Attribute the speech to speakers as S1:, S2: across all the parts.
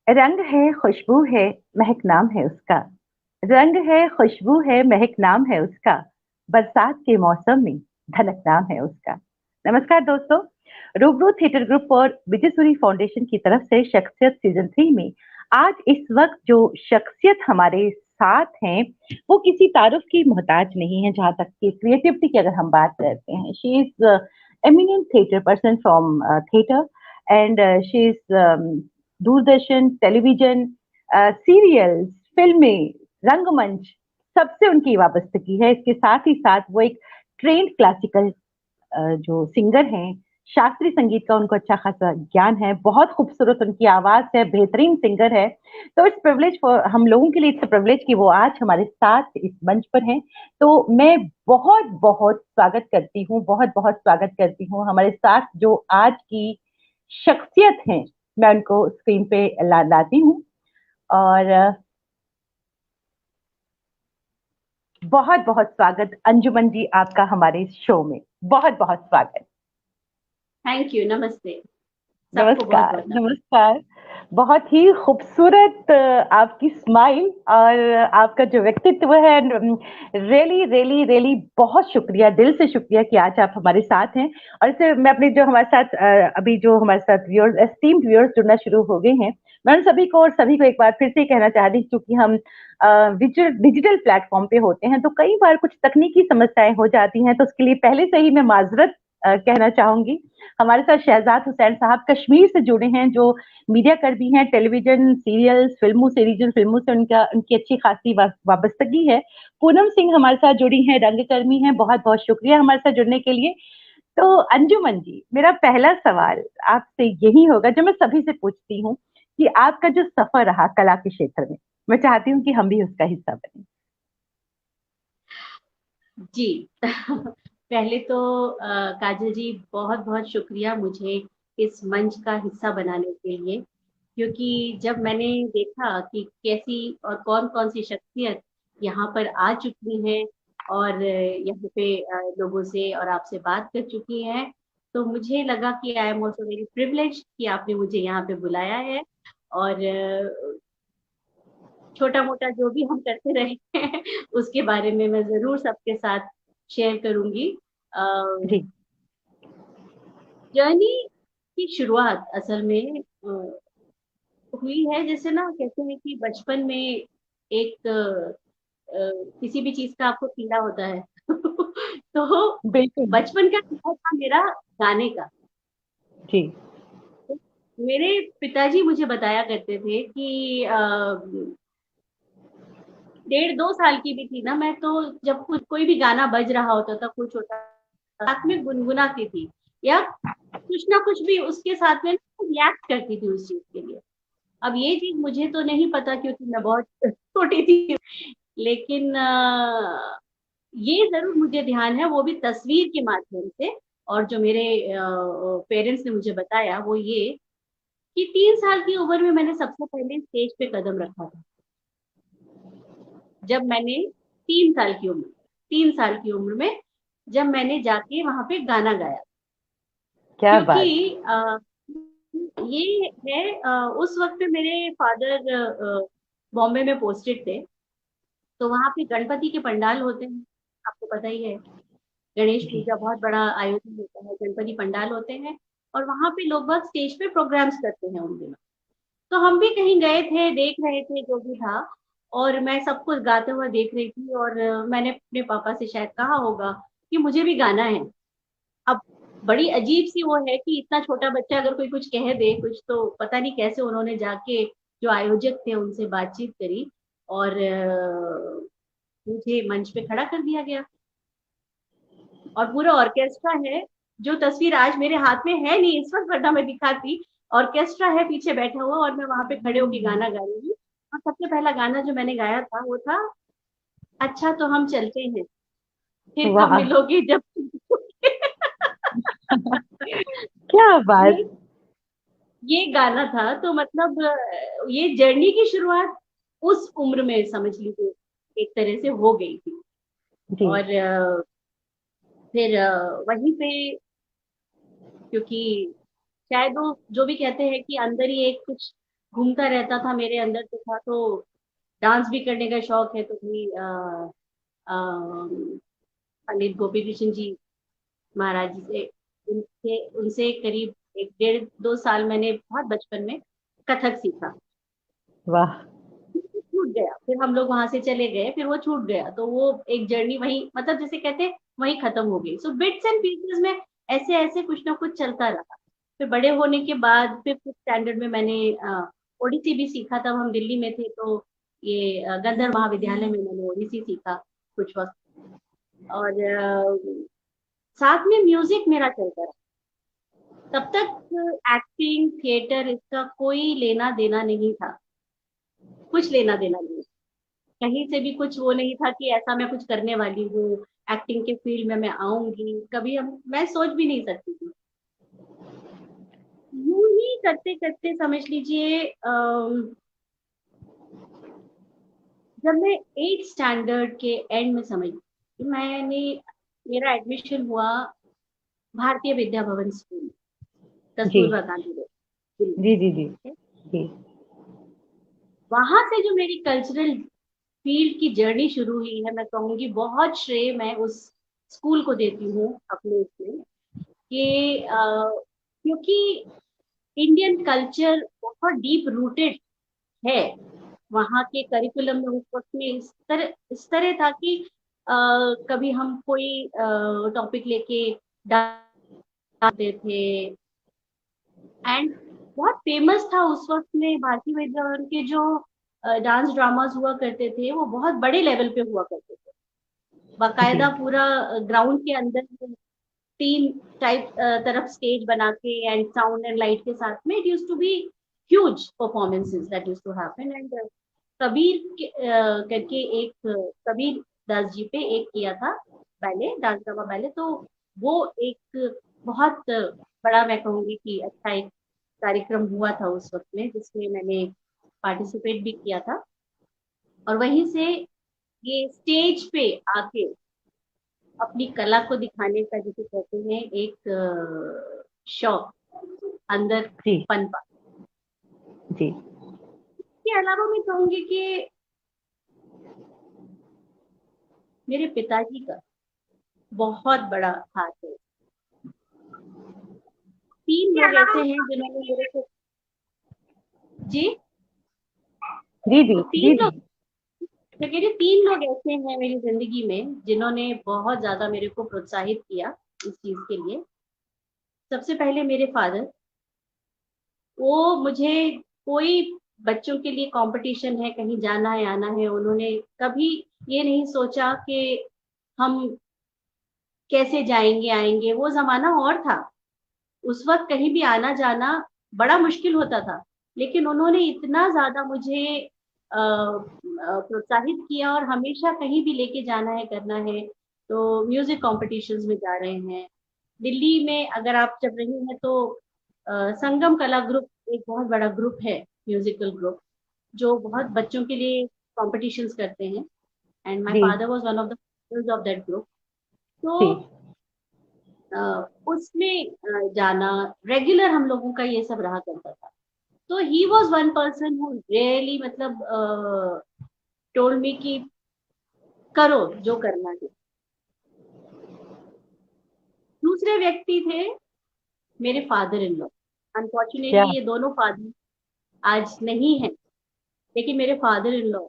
S1: रंग है, खुशबू है, महक नाम है उसका। रंग है, खुशबू है, महक नाम है उसका। बरसात के मौसम में धनक नाम है उसका। नमस्कार दोस्तों, रूबरू थिएटर ग्रुप और विजय सूरी फाउंडेशन की तरफ से शख्सियत सीजन 3 में आज इस वक्त जो शख्सियत हमारे साथ हैं वो किसी तारुफ की मोहताज नहीं है। जहां तक कि क्रिएटिविटी की अगर हम बात करते हैं, she is eminent theatre person from theatre and she is Doordarshan, television, serials, फिल्में, रंगमंच, सबसे उनकी वाबस्तगी है। इसके साथ ही साथ वो एक ट्रेंड क्लासिकल जो सिंगर हैं, शास्त्रीय संगीत का उनको अच्छा खासा ज्ञान है, बहुत खूबसूरत उनकी आवाज है, बेहतरीन सिंगर है। तो इट्स प्रिविलेज फॉर हम लोगों के लिए, इट्स प्रिविलेज कि वो आज हमारे साथ इस मंच पर हैं। तो मैं बहुत बहुत स्वागत करती हूँ, बहुत बहुत स्वागत करती हूँ हमारे साथ जो आज की शख्सियत हैं। मैं उनको स्क्रीन पे लाती हूँ और बहुत बहुत स्वागत अंजुमन जी आपका हमारे शो में। बहुत बहुत स्वागत।
S2: Thank you. नमस्ते। सबको बहुत
S1: नमस्कार
S2: बहुत नमस्ते।
S1: नमस्कार। बहुत ही खूबसूरत आपकी स्माइल और आपका जो व्यक्तित्व है, रियली रियली रियली बहुत शुक्रिया, दिल से शुक्रिया कि आज आप हमारे साथ हैं। और इससे मैं अपने जो हमारे साथ अभी जो हमारे साथ व्यूअर्स, एस्टीम्ड व्यूअर्स जुड़ना शुरू हो गए हैं, मैं उन सभी को और सभी को एक बार फिर से कहना चाह रही हूँ, क्योंकि हम डिजिटल प्लेटफॉर्म पे होते हैं तो कई बार कुछ तकनीकी समस्याएं हो जाती हैं, तो उसके लिए पहले से ही मैं माजरत कहना चाहूंगी। हमारे साथ शहजाद हुसैन साहब कश्मीर से जुड़े हैं, जो मीडिया कर्मी हैं, टेलीविजन, सीरियल्स, फिल्मों से, रीजन फिल्मों से उनकी अच्छी खासी वाबस्तगी है। पूनम सिंह हमारे साथ जुड़ी हैं, रंगकर्मी हैं। बहुत बहुत शुक्रिया हमारे साथ जुड़ने के लिए। तो अंजुमन जी, मेरा पहला सवाल आपसे यही होगा जो मैं सभी से पूछती हूँ, कि आपका जो सफर रहा कला के क्षेत्र में, मैं चाहती हूँ कि हम भी उसका हिस्सा बने।
S2: जी। पहले तो काजल जी, बहुत बहुत शुक्रिया मुझे इस मंच का हिस्सा बनाने के लिए। क्योंकि जब मैंने देखा कि कैसी और कौन कौन सी शख्सियत यहाँ पर आ चुकी हैं और यहाँ पे लोगों से और आपसे बात कर चुकी हैं, तो मुझे लगा कि I am also very privilege कि आपने मुझे यहाँ पे बुलाया है। और छोटा मोटा जो भी हम करते रहे हैं उसके बारे में मैं जरूर सबके साथ शेयर करूंगी।
S1: जी।
S2: जर्नी की शुरुआत असल में हुई है, जैसे ना कहते हैं कि बचपन में एक किसी भी चीज का आपको कीड़ा होता है। तो
S1: बिल्कुल।
S2: बचपन का कीड़ा था मेरा गाने का।
S1: जी।
S2: मेरे पिताजी मुझे बताया करते थे कि 1.5-2 साल की भी थी ना मैं, तो जब कुछ कोई भी गाना बज रहा होता था, कुछ होता, साथ में गुनगुनाती थी या कुछ ना कुछ भी उसके साथ में रिएक्ट करती थी उस चीज के लिए। अब ये चीज मुझे तो नहीं पता क्योंकि मैं बहुत छोटी थी, लेकिन ये जरूर मुझे ध्यान है, वो भी तस्वीर के माध्यम से। और जो मेरे पेरेंट्स ने मुझे बताया वो ये कि 3 साल की उम्र में मैंने सबसे पहले स्टेज पे कदम रखा था। जब मैंने 3 साल की उम्र में जब मैंने जाके वहां पे गाना गाया।
S1: क्या
S2: क्योंकि
S1: बात।
S2: ये है, उस वक्त पे मेरे फादर बॉम्बे में पोस्टेड थे। तो वहां पे गणपति के पंडाल होते हैं, आपको पता ही है। गणेश
S1: जी।
S2: पूजा बहुत बड़ा आयोजन होता है, गणपति पंडाल होते हैं और वहां पे लोग बहुत स्टेज पे प्रोग्राम्स करते हैं उन दिनों। तो हम भी कहीं गए थे, देख रहे थे जो भी था, और मैं सब कुछ गाते हुए देख रही थी। और मैंने अपने पापा से शायद कहा होगा कि मुझे भी गाना है। अब बड़ी अजीब सी वो है कि इतना छोटा बच्चा अगर कोई कुछ कह दे कुछ, तो पता नहीं कैसे उन्होंने जाके जो आयोजक थे उनसे बातचीत करी और मुझे मंच पे खड़ा कर दिया गया। और पूरा ऑर्केस्ट्रा है, जो तस्वीर आज मेरे हाथ में है नहीं इस वक्त, वरना मैं दिखाती। ऑर्केस्ट्रा है पीछे बैठा हुआ और मैं वहां पे खड़े होकर गाना गा रही हूँ। और सबसे पहला गाना जो मैंने गाया था वो था, अच्छा तो हम चलते हैं, फिर कब
S1: वाह।
S2: मिलोगे जब।
S1: क्या बात।
S2: ये ये गाना था। तो मतलब ये जर्नी की शुरुआत उस उम्र में समझ लीजिए एक तरह से हो गई थी।
S1: जी।
S2: और फिर वहीं पे, क्योंकि शायद वो जो भी कहते हैं कि अंदर ही एक कुछ घूमता रहता था मेरे अंदर तो था। तो डांस भी करने का शौक है, तो भी पंडित गोपी कृष्ण जी महाराज जी से, उनसे उनसे करीब 1 डेढ़ 2 साल मैंने बहुत बचपन में कथक सीखा।
S1: वाह।
S2: छूट गया, फिर हम लोग वहां से चले गए, फिर वो छूट गया, तो वो एक जर्नी वही, मतलब जैसे कहते हैं वही खत्म हो गई। सो बिट्स एंड पीसेस में ऐसे ऐसे कुछ ना कुछ चलता रहा। फिर बड़े होने के बाद फिर फिफ्थ स्टैंडर्ड में मैंने ओडिसी भी सीखा। तब हम दिल्ली में थे, तो ये गंधर्व महाविद्यालय में मैंने ओडिसी सीखा कुछ वक्त। और साथ में म्यूजिक मेरा चलता रहा। तब तक एक्टिंग थिएटर इसका कोई लेना देना नहीं था, कुछ लेना देना नहीं। कहीं से भी कुछ वो नहीं था कि ऐसा मैं कुछ करने वाली हूँ, एक्टिंग के फील्ड में मैं आऊंगी, कभी हम मैं सोच भी नहीं सकती थी। यूं ही करते करते समझ लीजिए, जब मैं 8th स्टैंडर्ड के एंड में समझ कि मैंने मेरा एडमिशन हुआ भारतीय विद्या भवन स्कूल,
S1: जी
S2: कस्तूरबा गांधी रोड, दिल्ली।
S1: जी जी जी जी।
S2: वहां से जो मेरी कल्चरल फील्ड की जर्नी शुरू हुई है, मैं कहूंगी बहुत श्रेय मैं उस स्कूल को देती हूँ अपने इसमें, कि क्योंकि इंडियन कल्चर बहुत डीप रूटेड है। वहाँ के करिकुलम में उस वक्त में इस तरह था कि कभी हम कोई टॉपिक लेके डालते थे। एंड बहुत फेमस था उस वक्त में भारतीय विद्याभवन के जो डांस ड्रामास हुआ करते थे, वो बहुत बड़े लेवल पे हुआ करते थे।
S1: जी
S2: बाकायदा पूरा ग्राउंड के अंदर 3 टाइप तरफ स्टेज बना के एंड साउंड एंड लाइट के साथ में, it use to be huge performances that use to happen. And करके एक कबीर दास जी पे एक किया था बैले, डांस ड्रामा बैले। तो वो एक बहुत बड़ा, मैं कहूंगी कि अच्छा एक कार्यक्रम हुआ था उस वक्त में, जिसमें मैंने पार्टिसिपेट भी किया था। और वहीं से ये स्टेज पे आके अपनी कला को दिखाने का, जिसे कहते हैं एक शौक अंदर
S1: जी
S2: पनपा।
S1: जी।
S2: इसके अलावा मैं कहूंगी कि मेरे पिताजी का बहुत बड़ा हाथ है। 3 लोग ऐसे हैं जिन्होंने मेरे को, जी,
S1: जी जी
S2: तो
S1: जी
S2: तीन
S1: जी।
S2: लोग, मैं कह रही हूँ 3 लोग ऐसे हैं मेरी जिंदगी में जिन्होंने बहुत ज्यादा मेरे को प्रोत्साहित किया इस चीज के लिए। सबसे पहले मेरे फादर, वो मुझे कोई बच्चों के लिए कंपटीशन है, कहीं जाना है आना है, उन्होंने कभी ये नहीं सोचा कि हम कैसे जाएंगे आएंगे। वो जमाना और था, उस वक्त कहीं भी आना जाना बड़ा मुश्किल होता था। लेकिन उन्होंने इतना ज्यादा मुझे प्रोत्साहित किया, और हमेशा कहीं भी लेके जाना है करना है तो म्यूजिक कॉम्पिटिशन्स में जा रहे हैं। दिल्ली में अगर आप जब रही हैं तो संगम कला ग्रुप एक बहुत बड़ा ग्रुप है, म्यूजिकल ग्रुप, जो बहुत बच्चों के लिए कॉम्पिटिशन्स करते हैं। And my
S1: ji
S2: father was one of the of that group. तो
S1: जी।
S2: उसमें जाना रेगुलर हम लोगों का ये सब रहा करता था। तो he was one person who really, मतलब टोल्ड मी कि करो जो करना है। दूसरे व्यक्ति थे मेरे फादर इन लॉ।
S1: क्या?
S2: अनफॉर्चुनेटली ये दोनों फादर आज नहीं है, लेकिन मेरे फादर इन लॉ,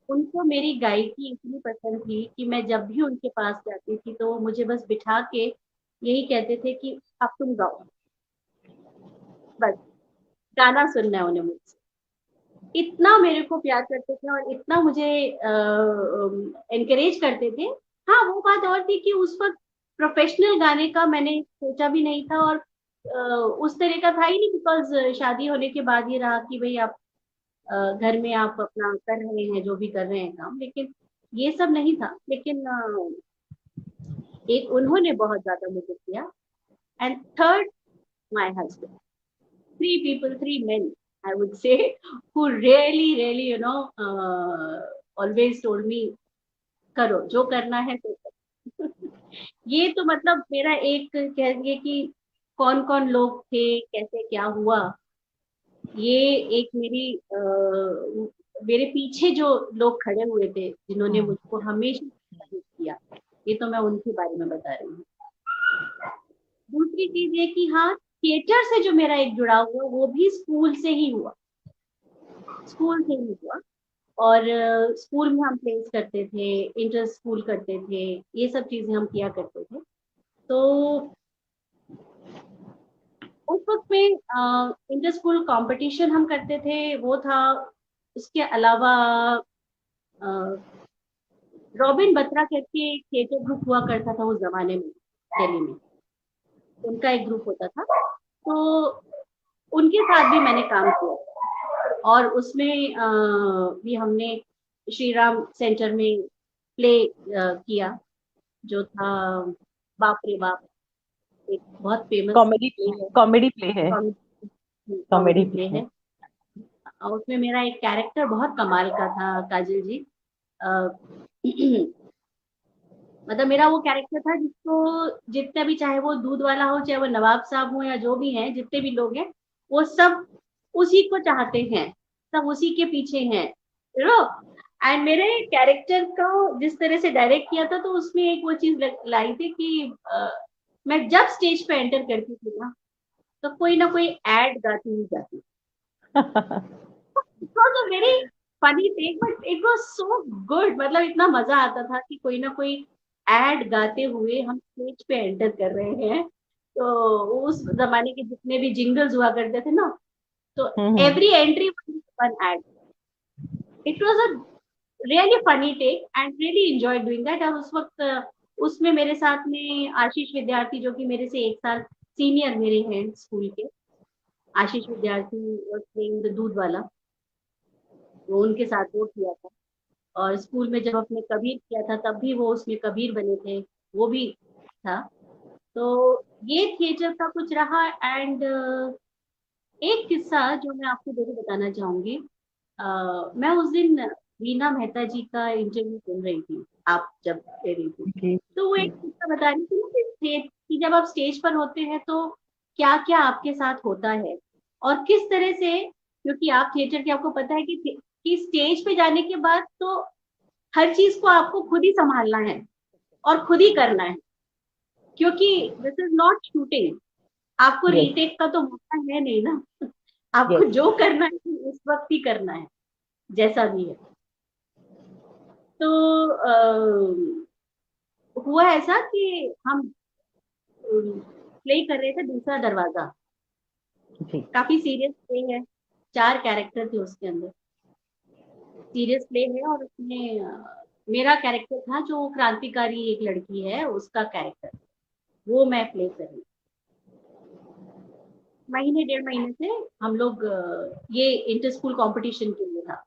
S2: उनको मेरी गायकी इतनी पसंद थी कि मैं जब भी उनके पास जाती थी तो वो मुझे बस बिठा के यही कहते थे कि अब तुम गाओ, बस गाना सुनना है उन्हें मुझसे। इतना मेरे को प्यार करते थे और इतना मुझे एनकरेज करते थे। हाँ, वो बात और थी कि उस वक्त प्रोफेशनल गाने का मैंने सोचा भी नहीं था, और उस तरह का था ही नहीं, बिकॉज शादी होने के बाद ये रहा कि भाई आप घर में आप अपना कर रहे हैं जो भी कर रहे हैं काम, लेकिन ये सब नहीं था। लेकिन एक उन्होंने बहुत ज्यादा मुझे किया। And third, my husband. 3 people, 3 men, I would say, who really, always told me, करो जो करना है तो करो। ये तो मतलब मेरा एक कह दिए कि कौन कौन लोग थे, कैसे क्या हुआ, ये एक मेरे पीछे जो लोग खड़े हुए थे जिन्होंने मुझको हमेशा encourage किया, ये तो मैं उनके बारे में बता रही हूँ। दूसरी चीज ये कि हाँ, थिएटर से जो मेरा एक जुड़ाव हुआ वो भी स्कूल से ही हुआ, स्कूल से ही हुआ। और स्कूल में हम प्लेस करते थे, इंटर स्कूल करते थे, ये सब चीजें हम किया करते थे। तो उस वक्त में इंटर स्कूल कंपटीशन हम करते थे, वो था। उसके अलावा रॉबिन बत्रा करके थिएटर ग्रुप हुआ करता था उस जमाने में, दिल्ली में उनका एक ग्रुप होता था। तो उनके साथ भी मैंने काम किया, और उसमें भी हमने श्री राम सेंटर में प्ले किया, जो था बाप रे बाप, एक बहुत फेमस
S1: कॉमेडी
S2: प्ले है,
S1: कॉमेडी प्ले है। कॉमेडी
S2: कॉमेडी प्ले
S1: प्ले है।
S2: है। और उसमें मेरा एक कैरेक्टर बहुत कमाल का था, काजल जी। अ, मतलब मेरा वो कैरेक्टर था जिसको जितना भी, चाहे वो दूध वाला हो, चाहे वो नवाब साहब हो, या जो भी हैं, जितने भी लोग हैं, वो सब उसी को चाहते हैं, सब उसी के पीछे हैं, यू नो। एंड मेरे कैरेक्टर को जिस तरह से डायरेक्ट किया था, तो उसमें एक वो चीज लाई थी कि मैं जब स्टेज पे एंटर करती थी ना, तो कोई ना कोई एड गाती हुई जाती। It was a very funny thing, but it was so good. मतलब इतना मजा आता था कि कोई ना कोई एड गाते हुए हम स्टेज पे एंटर कर रहे हैं। तो उस जमाने के जितने भी जिंगल्स हुआ करते थे ना, तो
S1: hmm.
S2: Every entry one ad. It was a really funny take and really enjoy doing that. और उस वक्त उसमें मेरे साथ में आशीष विद्यार्थी, जो कि मेरे से एक साल सीनियर मेरे हैं स्कूल के, आशीष विद्यार्थी प्लेइंग द दूध वाला, वो उनके साथ वो किया था। और स्कूल में जब अपने कबीर किया था, तब भी वो उसमें कबीर बने थे, वो भी था। तो ये थिएटर का कुछ रहा। एंड एक किस्सा जो मैं आपको जरूर बताना चाहूंगी। मैं उस दिन रीना मेहता जी का इंटरव्यू सुन रही थी, आप जब दे रही थी,
S1: जी
S2: तो वो एक
S1: जी।
S2: किस्सा बता रही थी ना कि जब आप स्टेज पर होते हैं तो क्या क्या आपके साथ होता है, और किस तरह से, क्योंकि आप थिएटर के, आपको पता है कि स्टेज पे जाने के बाद तो हर चीज को आपको खुद ही संभालना है और खुद ही करना है, क्योंकि दिस इज नॉट शूटिंग, आपको
S1: यस
S2: रीटेक का तो मौका है नहीं ना। आपको
S1: यस।
S2: जो करना है उस वक्त ही करना है, जैसा भी है। तो हुआ ऐसा कि हम प्ले कर रहे थे दूसरा दरवाजा,
S1: जी
S2: काफी सीरियस प्ले है, 4 कैरेक्टर थे उसके अंदर, सीरियस प्ले है। और उसमें मेरा कैरेक्टर था जो क्रांतिकारी एक लड़की है, उसका कैरेक्टर, वो मैं प्ले कर रही। महीने 1.5 महीने से हम लोग ये इंटर स्कूल कॉम्पिटिशन के लिए था,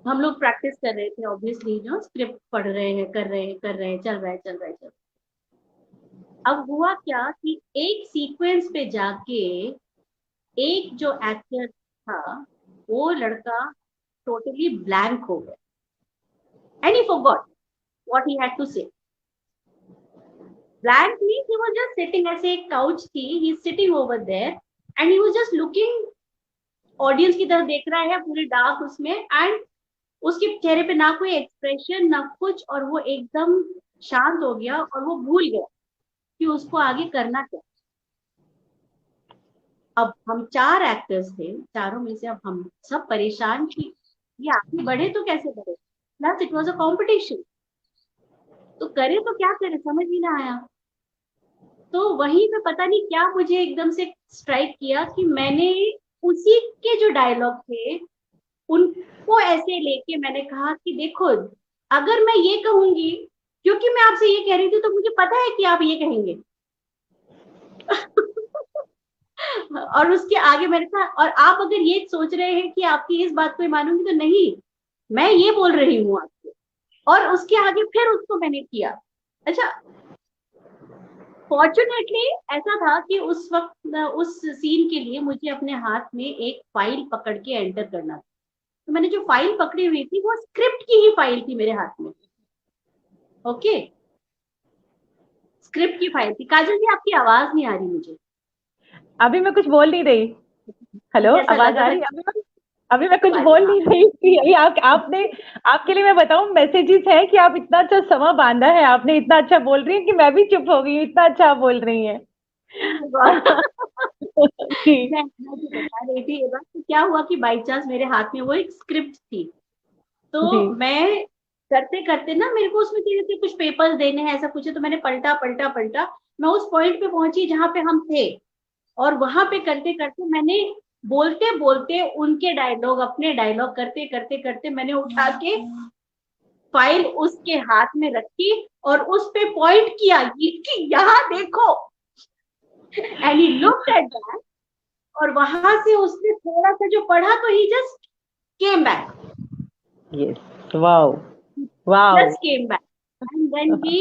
S2: हम लोग प्रैक्टिस कर रहे थे, ऑब्वियसली जो स्क्रिप्ट पढ़ रहे हैं, कर रहे हैं, चल रहा है, चल रहा है, चल। अब हुआ क्या कि एक सीक्वेंस पे जाके एक जो एक्टर था, वो लड़का टोटली ब्लैंक हो गया, and he forgot what he had to say. Blank means he was just sitting, ऐसे एक काउच थी, he is sitting over there, and he was just looking, audience की तरफ देख रहा है पूरे डार्क उसमें। एंड उसके चेहरे पे ना कोई एक्सप्रेशन ना कुछ, और वो एकदम शांत हो गया, और वो भूल गया कि उसको आगे करना क्या। अब हम 4 एक्टर्स थे, चारों में से अब हम सब परेशान कि ये आगे बढ़े तो कैसे बढ़े, plus it was a competition, तो करे तो क्या करे, समझ ही ना आया। तो वहीं पे पता नहीं क्या मुझे एकदम से स्ट्राइक किया कि मैंने उसी के जो डायलॉग थे उनको ऐसे लेके मैंने कहा कि देखो, अगर मैं ये कहूंगी, क्योंकि मैं आपसे ये कह रही थी, तो मुझे पता है कि आप ये कहेंगे। और उसके आगे मैंने कहा, और आप अगर ये सोच रहे हैं कि आपकी इस बात को मानूंगी, तो नहीं, मैं ये बोल रही हूँ आपको। और उसके आगे फिर उसको मैंने किया। अच्छा, फॉर्चुनेटली ऐसा था कि उस वक्त उस सीन के लिए मुझे अपने हाथ में एक फाइल पकड़ के एंटर करना था। तो मैंने जो फाइल पकड़ी हुई थी वो स्क्रिप्ट की ही फाइल थी मेरे हाथ में। ओके, स्क्रिप्ट की फाइल थी। काजल जी, आपकी आवाज नहीं आ रही मुझे।
S1: अभी मैं कुछ बोल नहीं रही। हेलो,
S2: कैसा
S1: आवाज
S2: लगा
S1: आ
S2: था?
S1: रही है? अभी मैं कुछ
S2: अरे
S1: बोल
S2: वाह!
S1: नहीं रही थी। अभी आपने, आपके लिए मैं बताऊं, मैसेजेस है कि आप इतना अच्छा समा बांधा है आपने, इतना अच्छा बोल रही है कि मैं भी चुप हो गई हूँ, इतना अच्छा आप बोल रही हैं। जी।
S2: मैं जो बता रही थी ये बात, तो क्या हुआ कि बाई चांस मेरे हाथ में वो एक स्क्रिप्ट थी,
S1: जी।
S2: तो मैं करते करते ना मेरे को उसमें धीरे कुछ पेपर्स देने हैं, ऐसा कुछ है, तो मैंने पलटा पलटा पलटा, मैं उस पॉइंट पे पहुंची जहां पे हम थे, और वहां पे करते करते मैंने बोलते बोलते उनके डायलॉग अपने डायलॉग करते करते करते मैंने उठा के फाइल उसके हाथ में रखी और उस पे पॉइंट किया कि यहाँ देखो, and he looked at that, और वहां से उसने थोड़ा सा जो पढ़ा तो he just came back,
S1: yes, wow, wow.
S2: just came back, and then we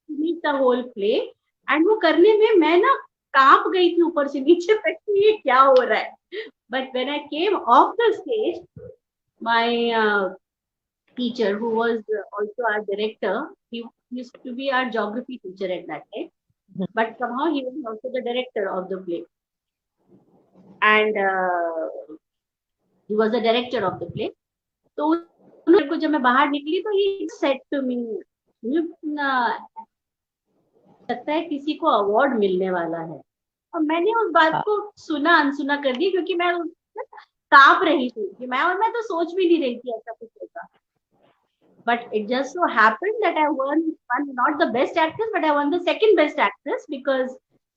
S2: finished the whole play, and वो करने में मैं ना कांप गई थी ऊपर से नीचे तक कि ये क्या हो रहा है. But when I came off the stage, my teacher, who was also our director, he used to be our geography teacher at that time, but somehow he was also the director of the play, and he was the director of the play. तो उन्होंने को जब मैं बाहर निकली तो he said to me, लगता है किसी को अवार्ड मिलने वाला है, और मैंने उस बात को सुना अनसुना कर दी, क्योंकि मैं कांप रही थी कि मैं तो सोच भी नहीं रही थी ऐसा कुछ होगा. But it just so happened that I won not the best actress, but I won the second best actress, because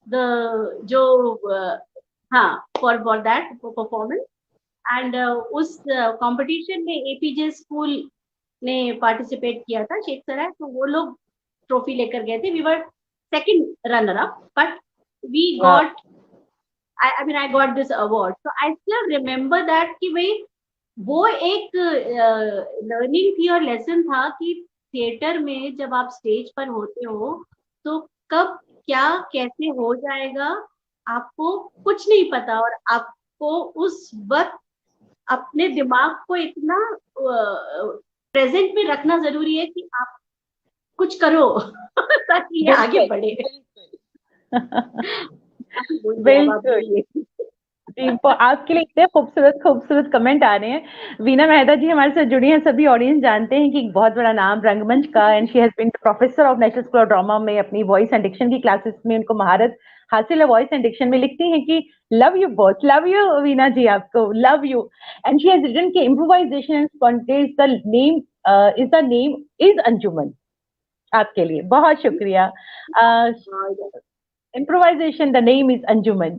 S2: the जो हाँ for that performance, and उस कंपटीशन में एपीजे स्कूल ने पार्टिसिपेट किया था शेखसराय, तो वो लोग ट्रॉफी लेकर गए थे. We were second runner up, but we got, I mean, I got this award. So I still remember that कि भाई वो एक लर्निंग थी और लेसन था कि थिएटर में जब आप स्टेज पर होते हो तो कब क्या कैसे हो जाएगा आपको कुछ नहीं पता, और आपको उस वक्त अपने दिमाग को इतना प्रेजेंट में रखना जरूरी है कि आप कुछ करो ताकि ये आगे
S1: बिल्कुल,
S2: बढ़े. अब आप
S1: बिल्कुल।
S2: बोलिए.
S1: जी, आपके लिए इतने खूबसूरत खूबसूरत कमेंट आ रहे हैं। वीना मेहता जी हमारे साथ जुड़ी हैं, सभी ऑडियंस जानते हैं कि एक बहुत बड़ा नाम रंगमंच का, and she has been professor of National School of Drama में अपनी वॉइस एंड डिक्शन की क्लासेस में उनको महारत हासिल है वॉइस एंड डिक्शन में। लिखती हैं कि love you both, love you Veena ji, आपको love you. And she has written कि improvisation and spontaneous the name is Anjuman. आपके लिए बहुत शुक्रिया। Improvisation the name is Anjuman.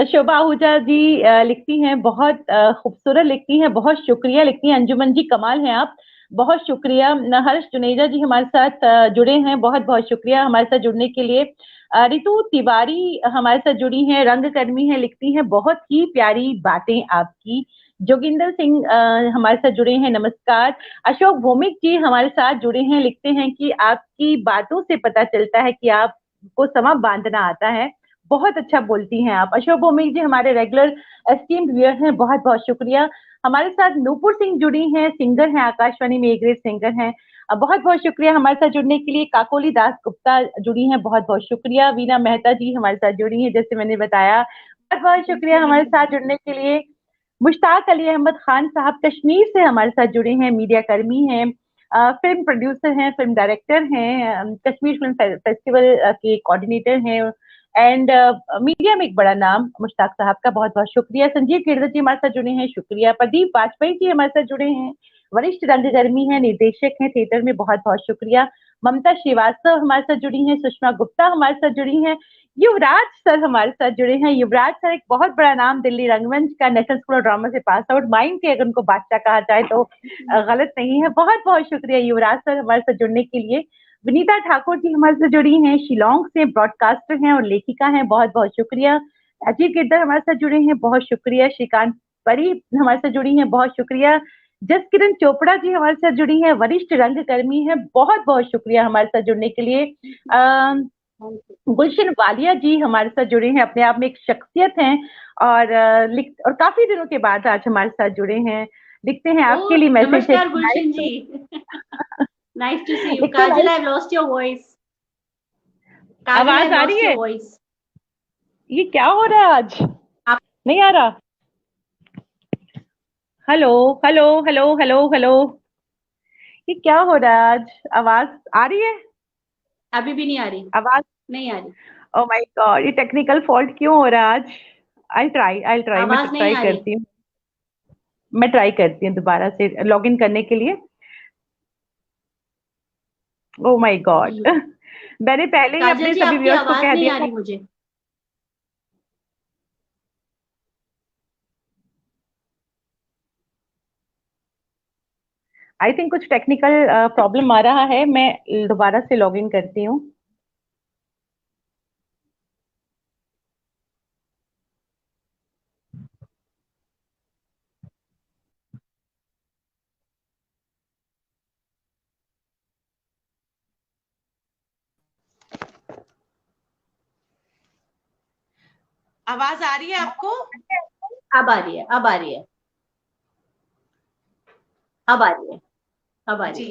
S1: Shobha Ahuja ji लिखती हैं, बहुत खूबसूरत लिखती हैं, बहुत शुक्रिया लिखती हैं, अंजुमन जी कमाल हैं आप, बहुत शुक्रिया। हर्ष जुनेजा जी हमारे साथ जुड़े हैं, बहुत बहुत शुक्रिया हमारे साथ जुड़ने के लिए। रितु तिवारी हमारे साथ जुड़ी हैं, रंगकर्मी हैं, लिखती हैं बहुत ही प्यारी बातें आपकी। जोगिंदर सिंह हमारे साथ जुड़े हैं, नमस्कार। अशोक भौमिक जी हमारे साथ जुड़े हैं, लिखते हैं कि आपकी बातों से पता चलता है कि आप को समा बांधना आता है, बहुत अच्छा बोलती हैं आप। अशोक भौमिक जी हमारे रेगुलर एस्टीम्ड व्यूअर हैं, बहुत बहुत शुक्रिया। हमारे साथ नूपुर सिंह जुड़ी हैं, सिंगर हैं, आकाशवाणी में एक ग्रेट सिंगर हैं, बहुत बहुत शुक्रिया हमारे साथ जुड़ने के लिए। काकोली दास गुप्ता जुड़ी हैं, बहुत बहुत शुक्रिया। वीना मेहता जी हमारे साथ जुड़ी हैं, जैसे मैंने बताया, बहुत बहुत शुक्रिया हमारे साथ जुड़ने के लिए। मुश्ताक अली अहमद खान साहब कश्मीर से हमारे साथ जुड़े हैं, मीडिया कर्मी हैं, फिल्म प्रोड्यूसर हैं, फिल्म डायरेक्टर हैं, कश्मीर फिल्म फेस्टिवल के कोऑर्डिनेटर हैं, एंड मीडिया में एक बड़ा नाम मुश्ताक साहब का, बहुत बहुत शुक्रिया। संजीव किरदर जी हमारे साथ जुड़े हैं, शुक्रिया। प्रदीप वाजपेयी जी हमारे साथ जुड़े हैं, वरिष्ठ रंगकर्मी हैं, निर्देशक हैं थिएटर में, बहुत बहुत शुक्रिया। ममता श्रीवास्तव हमारे साथ जुड़ी हैं, सुषमा गुप्ता हमारे साथ जुड़ी हैं, युवराज सर हमारे साथ जुड़े हैं। युवराज सर एक बहुत बड़ा नाम, दिल्ली रंगमंच का, नेशनल स्कूल ऑफ ड्रामा से पास आउट, माइंड के अगर उनको बादशाह कहा जाए तो गलत नहीं है। बहुत बहुत शुक्रिया युवराज सर हमारे साथ जुड़ने के लिए। विनीता ठाकुर जी हमारे साथ जुड़ी हैं, शिलोंग से ब्रॉडकास्टर हैं और लेखिका हैं, बहुत बहुत शुक्रिया। अजीत गिरधर हमारे साथ जुड़े हैं, बहुत शुक्रिया। श्रीकांत परी हमारे साथ जुड़ी हैं, बहुत शुक्रिया। जस किरण चोपड़ा जी हमारे साथ जुड़ी हैं, वरिष्ठ रंगकर्मी हैं, बहुत बहुत शुक्रिया हमारे साथ जुड़ने के लिए। गुलशन वालिया जी हमारे साथ जुड़े हैं, अपने आप में एक शख्सियत हैं, और काफी दिनों के बाद आज हमारे साथ जुड़े हैं। लिखते हैं आपके लिए मैसेज है,
S2: नमस्कार गुलशन जी. Nice to see you.
S1: लिखते
S2: Kajal, I've lost your voice. Kajal,
S1: आवाज
S2: I've
S1: आ
S2: lost
S1: रही है?
S2: your voice.
S1: ये क्या हो रहा है आज? नहीं आ रहा? Hello hello hello hello hello. ये क्या हो रहा है आज? आवाज आ रही है?
S2: अभी भी नहीं आ रही।
S1: आवाज?
S2: नहीं आ रही।
S1: ओ माय गॉड, ये टेक्निकल फॉल्ट क्यों हो रहा है आज? आई ट्राई मैं
S2: आवाज नहीं
S1: ट्राई
S2: आ रही।
S1: करती हूँ। मैं ट्राई करती हूँ दोबारा से लॉग इन करने के लिए। ओ माय गॉड
S2: हम्म।
S1: मैंने पहले ही
S2: काजल
S1: अपने
S2: जी,
S1: सभी
S2: आपकी
S1: व्यूअर्स को
S2: आवाज
S1: कह
S2: नहीं
S1: दिया
S2: आ
S1: था।
S2: रही मुझे।
S1: आई थिंक कुछ टेक्निकल प्रॉब्लम आ रहा है। मैं दोबारा से लॉग इन करती हूँ।
S3: आवाज आ रही है आपको?
S2: अब आ रही है, अब आ रही है, अब आ रही है, अब आ रही
S3: जी,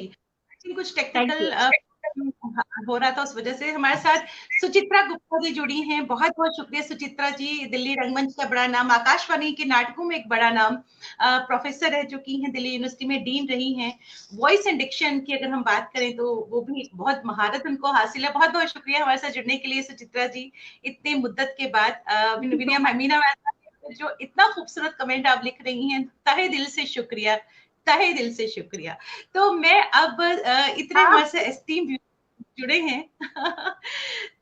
S2: है।
S3: कुछ
S2: थैंक यू।
S3: टेक्निकल हो रहा था, उस वजह से हमारे साथ सुचित्रा गुप्ता जी जुड़ी हैं। बहुत बहुत शुक्रिया सुचित्रा जी। दिल्ली रंगमंच का बड़ा नाम, आकाशवाणी के नाटकों में एक बड़ा नाम, प्रोफेसर रह चुकी हैं, दिल्ली यूनिवर्सिटी में डीन रही हैं। वॉइस एंड डिक्शन की अगर हम बात करें तो वो भी बहुत महारत उनको हासिल है। बहुत बहुत शुक्रिया हमारे साथ जुड़ने के लिए सुचित्रा जी, इतने मुद्दत के बाद। मीना जो इतना खूबसूरत कमेंट आप लिख रही हैं, तहे दिल से शुक्रिया, तहे दिल से शुक्रिया। तो मैं अब इतने हमारे से एस्टीम जुड़े हैं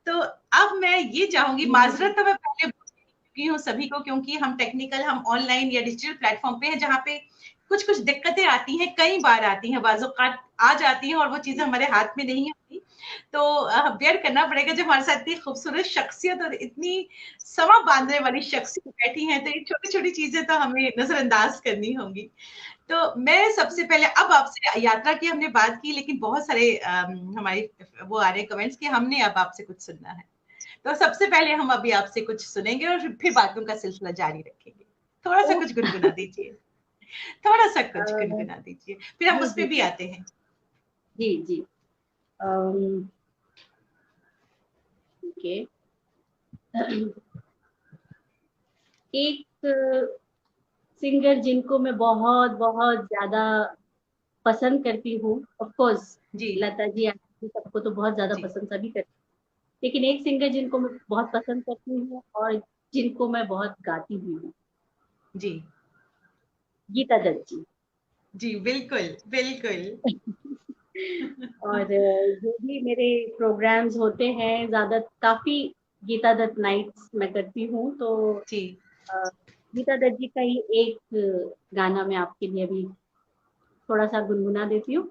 S3: तो अब मैं ये चाहूंगी, माजरत तो मैं पहले बोल चुकी हूँ सभी को, क्योंकि हम टेक्निकल, हम ऑनलाइन या डिजिटल प्लेटफॉर्म पे हैं, जहाँ पे कुछ कुछ दिक्कतें आती हैं, कई बार आती हैं, बाज़-औक़ात आ जाती हैं और वो चीजें हमारे हाथ में नहीं होती। तो बेयर करना पड़ेगा। जब हमारे साथ इतनी खूबसूरत शख्सियत और इतनी समा बांधने वाली शख्सियत बैठी हैं, तो ये छोटी छोटी चीजें तो हमें नजरअंदाज करनी होंगी। तो मैं सबसे पहले, अब आपसे यात्रा की हमने बात की, लेकिन बहुत सारे हमारी वो आ रहे कमेंट्स कि हमने अब आपसे कुछ सुनना है। तो सबसे पहले हम अभी आपसे कुछ सुनेंगे और फिर बातों का सिलसिला जारी रखेंगे। थोड़ा सा कुछ गुनगुना दीजिए, थोड़ा सा कुछ गुनगुना दीजिए, फिर हम
S2: जी
S3: उस पे
S2: जी
S3: भी आते हैं।
S2: जी जी। ओके। एक सिंगर जिनको मैं बहुत बहुत ज्यादा पसंद करती हूँ, ऑफ कोर्स
S3: जी
S2: लता जी, आप जी सबको तो बहुत ज्यादा
S3: जी
S2: पसंद सभी करते हैं, लेकिन एक सिंगर जिनको मैं बहुत पसंद करती हूँ और जिनको मैं बहुत गाती भी हूँ,
S3: जी
S2: गीता दत्त जी।
S3: जी, बिल्कुल बिल्कुल।
S2: और जो भी मेरे प्रोग्राम्स होते हैं, ज्यादा काफी गीता दत्त नाइट्स मैं करती हूँ, तो
S3: जी
S2: अ, गीता दत्त जी का ही एक गाना मैं आपके लिए अभी थोड़ा सा गुनगुना देती हूँ।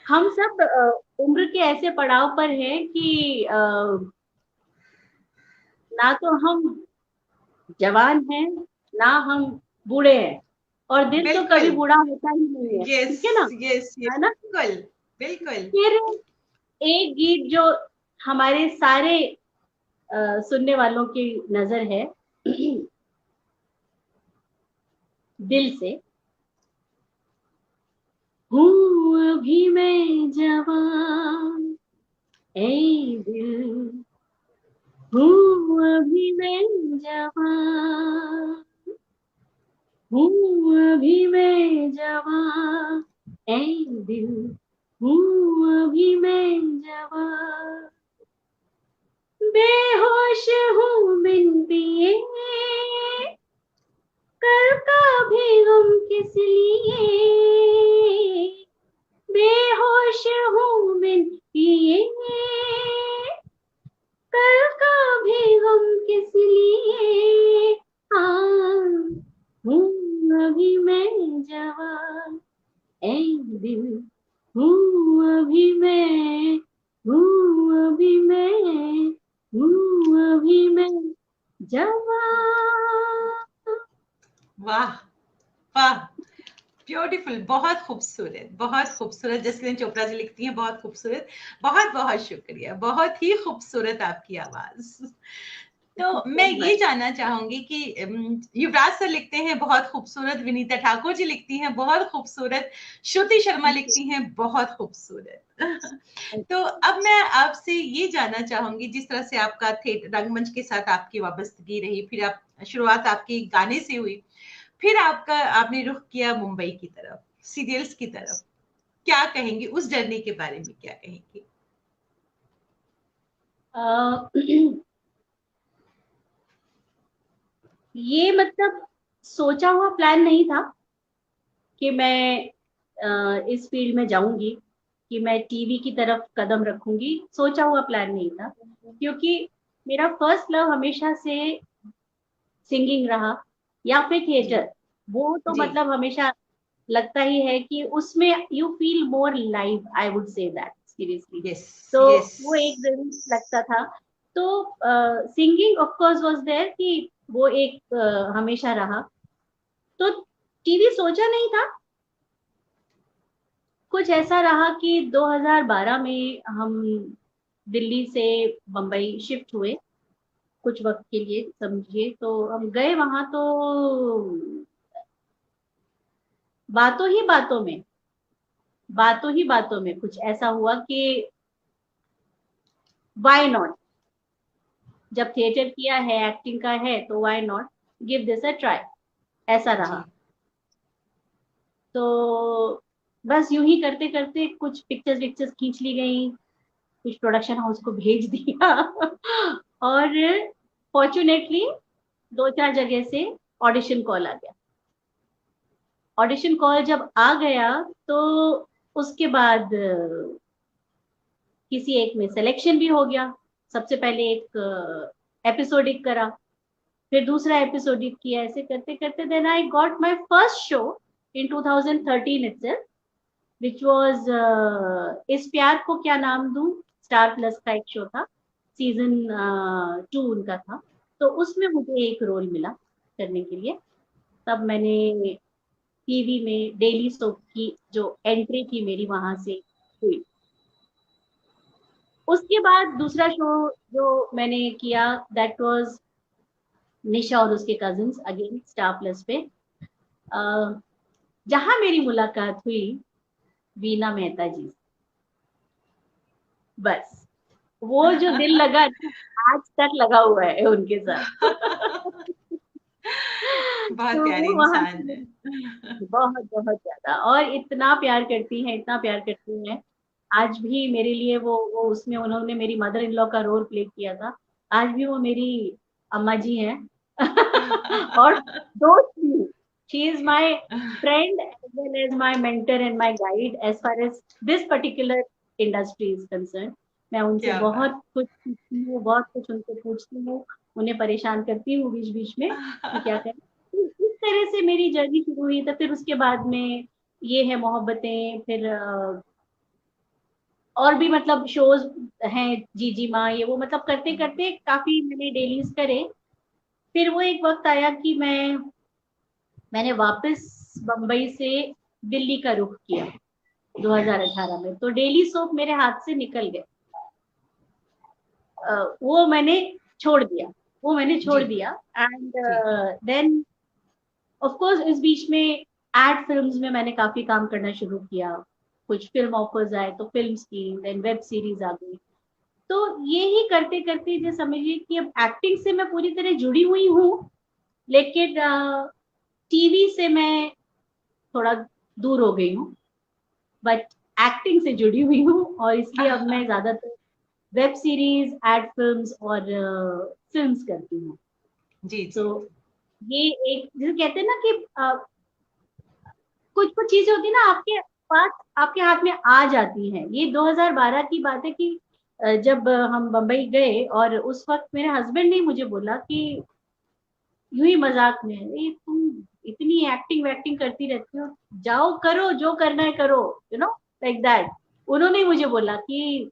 S2: हम सब उम्र के ऐसे पड़ाव पर हैं कि ना तो हम जवान हैं, ना हम बूढ़े हैं, और दिल तो कभी
S3: बिल्कुल।
S2: बूढ़ा होता ही नहीं है,
S3: यस
S2: ठीक है ना?
S3: यस यस,
S2: है ना?
S3: बिल्कुल बिल्कुल।
S2: फिर एक गीत जो हमारे सारे सुनने वालों की नजर है, दिल से। हूँ अभी मैं जवान, ऐ दिल, हूँ अभी मैं जवान, हूँ अभी मैं जवान, ऐ दिल, हूँ अभी मैं जवान, बेहोश हूँ बिन पिए, कल का भी गम किस लिए, बेहोश हूँ बिन पिए, कल का भी गम किस लिए, हाँ हूँ अभी मैं जवान, ऐ दिल, हूँ अभी मैं, हूँ अभी मैं, हूँ अभी मैं जवान।
S3: वाह वाह, ब्यूटीफुल, बहुत खूबसूरत, बहुत खूबसूरत। जसलीन चोपड़ा जी लिखती हैं बहुत खूबसूरत। बहुत बहुत शुक्रिया, बहुत ही खूबसूरत आपकी आवाज। तो मैं ये जानना चाहूंगी कि युवराज सर लिखते हैं बहुत खूबसूरत, विनीता ठाकुर जी लिखती हैं बहुत खूबसूरत, श्रुति शर्मा लिखती हैं बहुत खूबसूरत। तो अब मैं आपसे ये जानना चाहूंगी, जिस तरह से आपका थिएटर रंगमंच के साथ आपकी वाबस्तगी रही, फिर आप शुरुआत आपकी गाने से हुई, फिर आपने रुख किया मुंबई की तरफ, सीरियल्स की तरफ, क्या कहेंगे उस जर्नी के बारे में, क्या कहेंगे?
S2: ये मतलब सोचा हुआ प्लान नहीं था कि मैं इस फील्ड में जाऊंगी, कि मैं टीवी की तरफ कदम रखूंगी। सोचा हुआ प्लान नहीं था, क्योंकि मेरा फर्स्ट लव हमेशा से सिंगिंग रहा या फिर थिएटर। वो तो मतलब हमेशा लगता ही है कि उसमें you feel more live, I would say that seriously. तो वो एक जरूर लगता था। तो singing of course was there, कि वो एक हमेशा रहा। तो टीवी सोचा नहीं था। कुछ ऐसा रहा कि 2012 में हम दिल्ली से बम्बई शिफ्ट हुए कुछ वक्त के लिए, समझिए। तो हम गए वहां, तो बातों ही बातों में कुछ ऐसा हुआ कि व्हाई नॉट, जब थिएटर किया है, एक्टिंग का है, तो why not give this a try, ऐसा रहा। तो बस यूं ही करते करते कुछ पिक्चर्स खींच ली गई, कुछ प्रोडक्शन हाउस को भेज दिया और फॉर्चुनेटली 2-4 जगह से ऑडिशन कॉल आ गया। ऑडिशन कॉल जब आ गया तो उसके बाद किसी एक में सिलेक्शन भी हो गया। सबसे पहले एक एपिसोडिक करा, फिर दूसरा एपिसोडिक किया, ऐसे करते करते then I got my first show in 2013 itself, which was इस प्यार को क्या नाम दूं, स्टार प्लस का एक शो था, सीजन 2 उनका था। तो उसमें मुझे एक रोल मिला करने के लिए। तब मैंने टीवी में डेली सोप की जो एंट्री थी मेरी, वहां से हुई। उसके बाद दूसरा शो जो मैंने किया, दैट वाज निशा और उसके कजिन्स, अगेन स्टार प्लस पे, जहां मेरी मुलाकात हुई वीना मेहता जी। बस वो जो दिल लगा, आज तक लगा हुआ है उनके साथ।
S3: बहुत
S2: तो
S3: प्यारी
S2: वो
S3: इंसान है।
S2: बहुत बहुत ज्यादा, और इतना प्यार करती हैं, इतना प्यार करती हैं। आज भी मेरे लिए वो उसमें उन्होंने मेरी मदर इन लॉ का रोल प्ले किया था। आज भी वो मेरी अम्मा जी हैं और दोस्त भी। She is my friend as well as my mentor and my guide as far as this particular industry is concern. मैं उनसे बहुत कुछ सीखती हूँ, बहुत कुछ उनसे पूछती हूँ, उन्हें परेशान करती हूँ बीच बीच में कि क्या करें। इस तरह से मेरी जर्नी शुरू हुई। तो फिर उसके बाद में ये है मोहब्बतें, फिर और भी मतलब शोज हैं, जी जी माँ, ये वो, मतलब करते करते काफी मैंने डेलीज करे। फिर वो एक वक्त आया कि मैंने वापस बम्बई से दिल्ली का रुख किया 2018 में। तो डेली सोप मेरे हाथ से निकल गए, वो मैंने छोड़ दिया। एंड देन ऑफ कोर्स इस बीच में एड फिल्म्स में मैंने काफी काम करना शुरू किया। कुछ फिल्म ऑफर्स आए तो फिल्म्स की, देन वेब सीरीज आ गई। तो ये ही करते करते जो समझिए कि अब एक्टिंग से मैं पूरी तरह जुड़ी हुई हूँ, लेकिन टीवी से मैं थोड़ा दूर हो गई हूँ, बट एक्टिंग से जुड़ी हुई हूँ। और इसलिए अब मैं ज्यादातर वेब सीरीज, एड फिल्म्स और फिल्म्स करती हूँ।
S3: जी
S2: तो ये एक जिसे कहते हैं ना कि कुछ कुछ चीजें होती है ना आपके पास, आपके हाथ में आ जाती हैं। ये 2012 की बात है कि जब हम बम्बई गए, और उस वक्त मेरे हस्बैंड ने मुझे बोला कि यूं ही मजाक में, ये तुम इतनी एक्टिंग वैक्टिंग करती रहती हो, जाओ करो, जो करना है करो, यू नो, लाइक दैट। उन्होंने मुझे बोला कि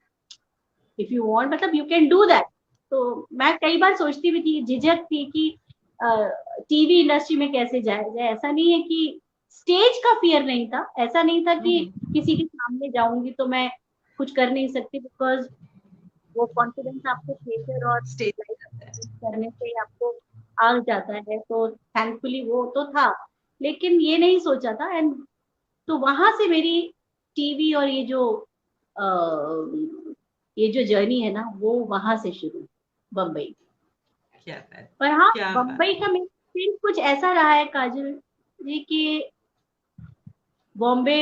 S2: इफ यू वांट, मतलब यू कैन डू दैट। तो मैं कई बार सोचती भी थी, झिझक थी कि टीवी इंडस्ट्री में कैसे जाया जाए। ऐसा नहीं है कि स्टेज का फियर नहीं था, ऐसा नहीं था कि किसी के सामने जाऊंगी तो मैं कुछ कर नहीं सकती, बिकॉज वो कॉन्फिडेंस आपको थिएटर और
S3: स्टेज
S2: प्रैक्टिस करने से ही आपको आ जाता है, तो थैंकफुली वो तो था, लेकिन ये नहीं सोचा था। एंड तो वहां से मेरी टीवी और ये जो जर्नी है ना, वो वहां से शुरू, बम्बई।
S3: क्या बात,
S2: पर हाँ,
S3: क्या बात।
S2: बम्बई का मेरा एक्सपीरियंस कुछ ऐसा रहा है काजल जी कि बॉम्बे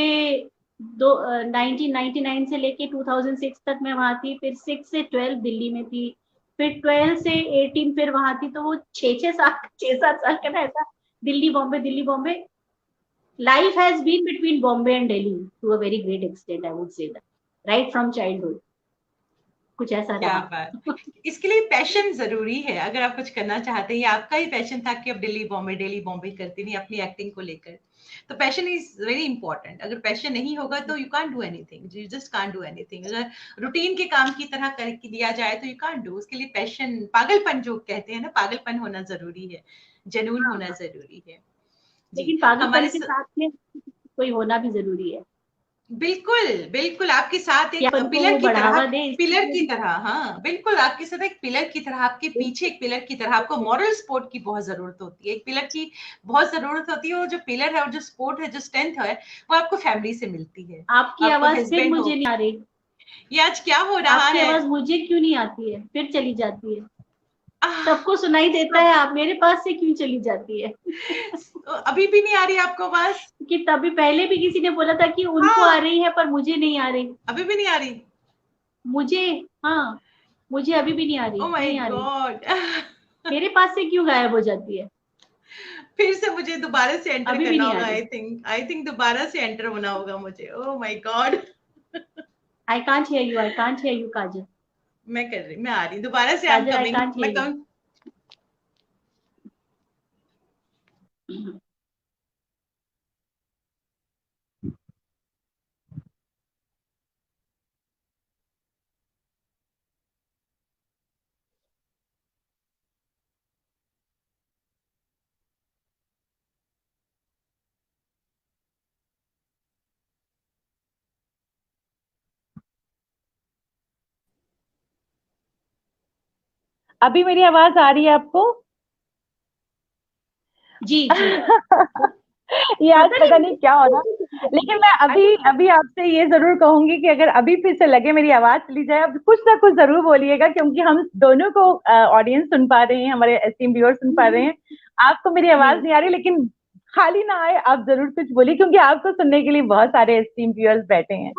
S2: 1999 से लेके 2006 तक मैं वहां थी, फिर 6 से 12 दिल्ली में थी, फिर 12 से 18 फिर वहां थी। तो वो 6-7 साल का ना ऐसा Delhi Bombay, life has been between Bombay and Delhi to a very great extent, I would say that, right from childhood. कुछ ऐसा
S3: क्या
S2: रहा।
S3: बात। इसके लिए पैशन जरूरी है, अगर आप कुछ करना चाहते हैं, ये आपका ही पैशन था कि अब दिल्ली बॉम्बे करती नहीं अपनी एक्टिंग को लेकर, तो पैशन इज वेरी इंपॉर्टेंट। अगर पैशन नहीं होगा तो you can't do anything, you just can't do anything. अगर रूटीन के काम की तरह करके दिया जाए तो यू कांट डू। उसके लिए पैशन, पागलपन जो कहते हैं ना, पागलपन होना जरूरी है, जुनून होना
S2: हाँ,
S3: जरूरी है। जी
S2: लेकिन पागलपन
S3: हमारे
S2: के साथ में कोई होना भी जरूरी है,
S3: बिल्कुल, बिल्कुल, आपके साथ
S2: कि
S3: एक
S2: अपन को
S3: पिलर
S2: वो
S3: की तरह,
S2: बढ़ावा दे, इसके
S3: पिलर
S2: लिए
S3: की
S2: भी
S3: तरह, हाँ, बिल्कुल, आपके साथ एक पिलर की तरह, आपके पीछे एक पिलर की तरह, आपको मॉरल सपोर्ट की बहुत ज़रूरत होती है। एक पिलर की बहुत ज़रूरत होती है, वो जो पिलर है और जो सपोर्ट है, जो स्ट्रेंथ है, वो आपको फैमिली से मिलती है।
S2: आपकी
S3: आपको
S2: आवाज फिर
S3: हस्बैंड
S2: मुझे
S3: हो,
S2: नहीं आ रही।
S3: ये आज क्या हो रहा
S2: आपकी
S3: है?
S2: आवाज मुझे क्यों नहीं आती है, फिर चली जाती है।
S3: आह,
S2: सबको सुनाई देता है, आप मेरे पास से क्यों चली जाती है?
S3: अभी भी नहीं आ रही आपको आवाज़?
S2: कि तभी पहले भी किसी ने बोला था कि उनको आ
S3: हाँ,
S2: रही है पर मुझे नहीं आ रही।
S3: अभी भी नहीं आ रही?
S2: मुझे, हाँ, मुझे अभी भी नहीं आ रही,
S3: ओह माय
S2: नहीं आ रही।
S3: गॉड!
S2: मेरे पास से क्यों गायब हो जाती है?
S3: फिर से मुझे दोबारा से एंटर
S2: अभी भी
S3: करना
S2: नहीं आ
S3: होगा,
S2: रही।
S3: आई थिंक दोबारा से एंटर होना होगा मुझे। Oh my god!
S2: I can't hear you, I can't hear you Kajal.
S3: मैं आ रही दोबारा से, I am
S2: Kajal, I
S3: coming,
S2: can't
S3: मैं
S2: हियर
S3: कम।
S2: यू।
S1: अभी मेरी आवाज आ रही है आपको?
S2: जी जी।
S1: ये आज
S2: पता
S1: पता
S2: नहीं
S1: नहीं क्या हो रहा। लेकिन मैं अभी अभी आपसे ये जरूर कहूंगी कि अगर अभी फिर से लगे मेरी आवाज चली जाए, अब कुछ ना कुछ जरूर बोलिएगा, क्योंकि हम दोनों को ऑडियंस सुन पा रहे हैं, हमारे एस्टीम व्यूअर सुन पा रहे हैं। आपको मेरी आवाज
S2: जी।
S1: नहीं आ रही, लेकिन खाली ना आए, आप जरूर कुछ बोलिए, क्योंकि आपको सुनने के लिए बहुत सारे एस्टीम व्यूअर्स बैठे हैं।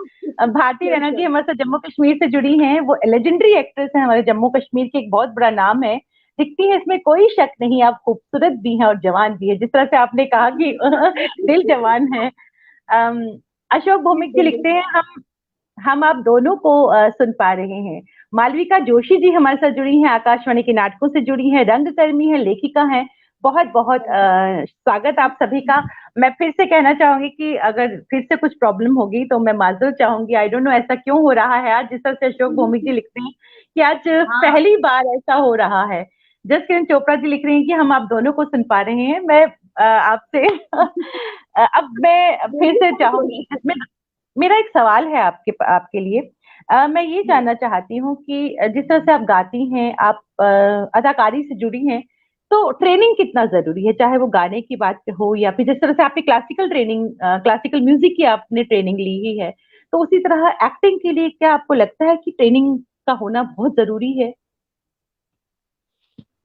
S1: भारती
S2: श्योर
S1: रैना जी
S2: श्योर।
S1: हमारे साथ जम्मू कश्मीर से जुड़ी हैं, वो लेजेंडरी एक्ट्रेस हैं, हमारे जम्मू कश्मीर के एक बहुत बड़ा नाम है। दिखती है इसमें कोई शक नहीं, आप खूबसूरत भी हैं और जवान भी है, जिस तरह से आपने कहा कि दिल जवान है। अम, अशोक भौमिक जी लिखते हैं, हम आप दोनों को सुन पा रहे हैं। मालविका जोशी जी हमारे साथ जुड़ी हैं, आकाशवाणी के नाटकों से जुड़ी हैं, रंगकर्मी हैं, लेखिका हैं। बहुत बहुत स्वागत आप सभी का। मैं फिर से कहना चाहूंगी कि अगर फिर से कुछ प्रॉब्लम होगी तो मैं माजूर चाहूंगी, आई डोंट नो ऐसा क्यों हो रहा है आज। जिस तरह से अशोक भौमिक जी लिखते हैं कि आज
S2: हाँ।
S1: पहली बार ऐसा हो रहा है। जस किरण चोपड़ा जी लिख रही हैं कि हम आप दोनों को सुन पा रहे हैं। मैं आपसे अब मैं फिर
S2: बोलिए
S1: से
S2: काजल।
S1: चाहूंगी, मेरा एक सवाल है आपके आपके लिए। मैं ये जानना चाहती हूँ कि जिस तरह से आप गाती हैं, आप अदाकारी से जुड़ी हैं, तो ट्रेनिंग कितना जरूरी है, चाहे वो गाने की बात हो या फिर जिस तरह से आपने क्लासिकल ट्रेनिंग, क्लासिकल म्यूजिक की आपने ट्रेनिंग ली ही है, तो उसी तरह एक्टिंग के लिए क्या आपको लगता है कि ट्रेनिंग का होना बहुत जरूरी है?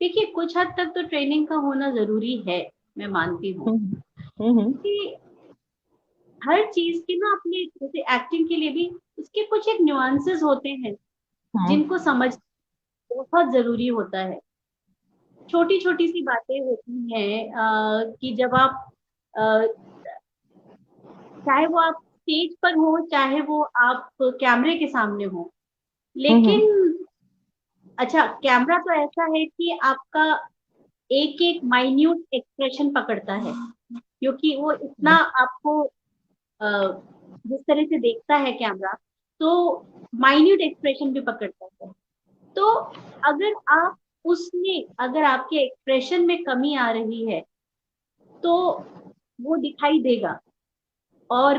S2: देखिए, कुछ हद तक तो ट्रेनिंग का होना जरूरी है, मैं मानती हूँ।
S1: हम्म हम्म
S2: कि हर चीज की ना अपने, जैसे एक्टिंग के लिए भी उसके कुछ एक न्यूएंसेस होते हैं
S1: हम्म
S2: जिनको समझ बहुत जरूरी होता है। छोटी छोटी सी बातें होती हैं कि जब आप अ, चाहे वो आप स्टेज पर हो, चाहे वो आप कैमरे के सामने हो,
S1: हम्म
S2: लेकिन अच्छा, कैमरा तो ऐसा है कि आपका एक एक माइन्यूट एक्सप्रेशन पकड़ता है, क्योंकि वो इतना आपको अ, जिस तरह से देखता है कैमरा, तो माइन्यूट एक्सप्रेशन भी पकड़ता है। तो अगर आप उसमें, अगर आपके एक्सप्रेशन में कमी आ रही है, तो वो दिखाई देगा। और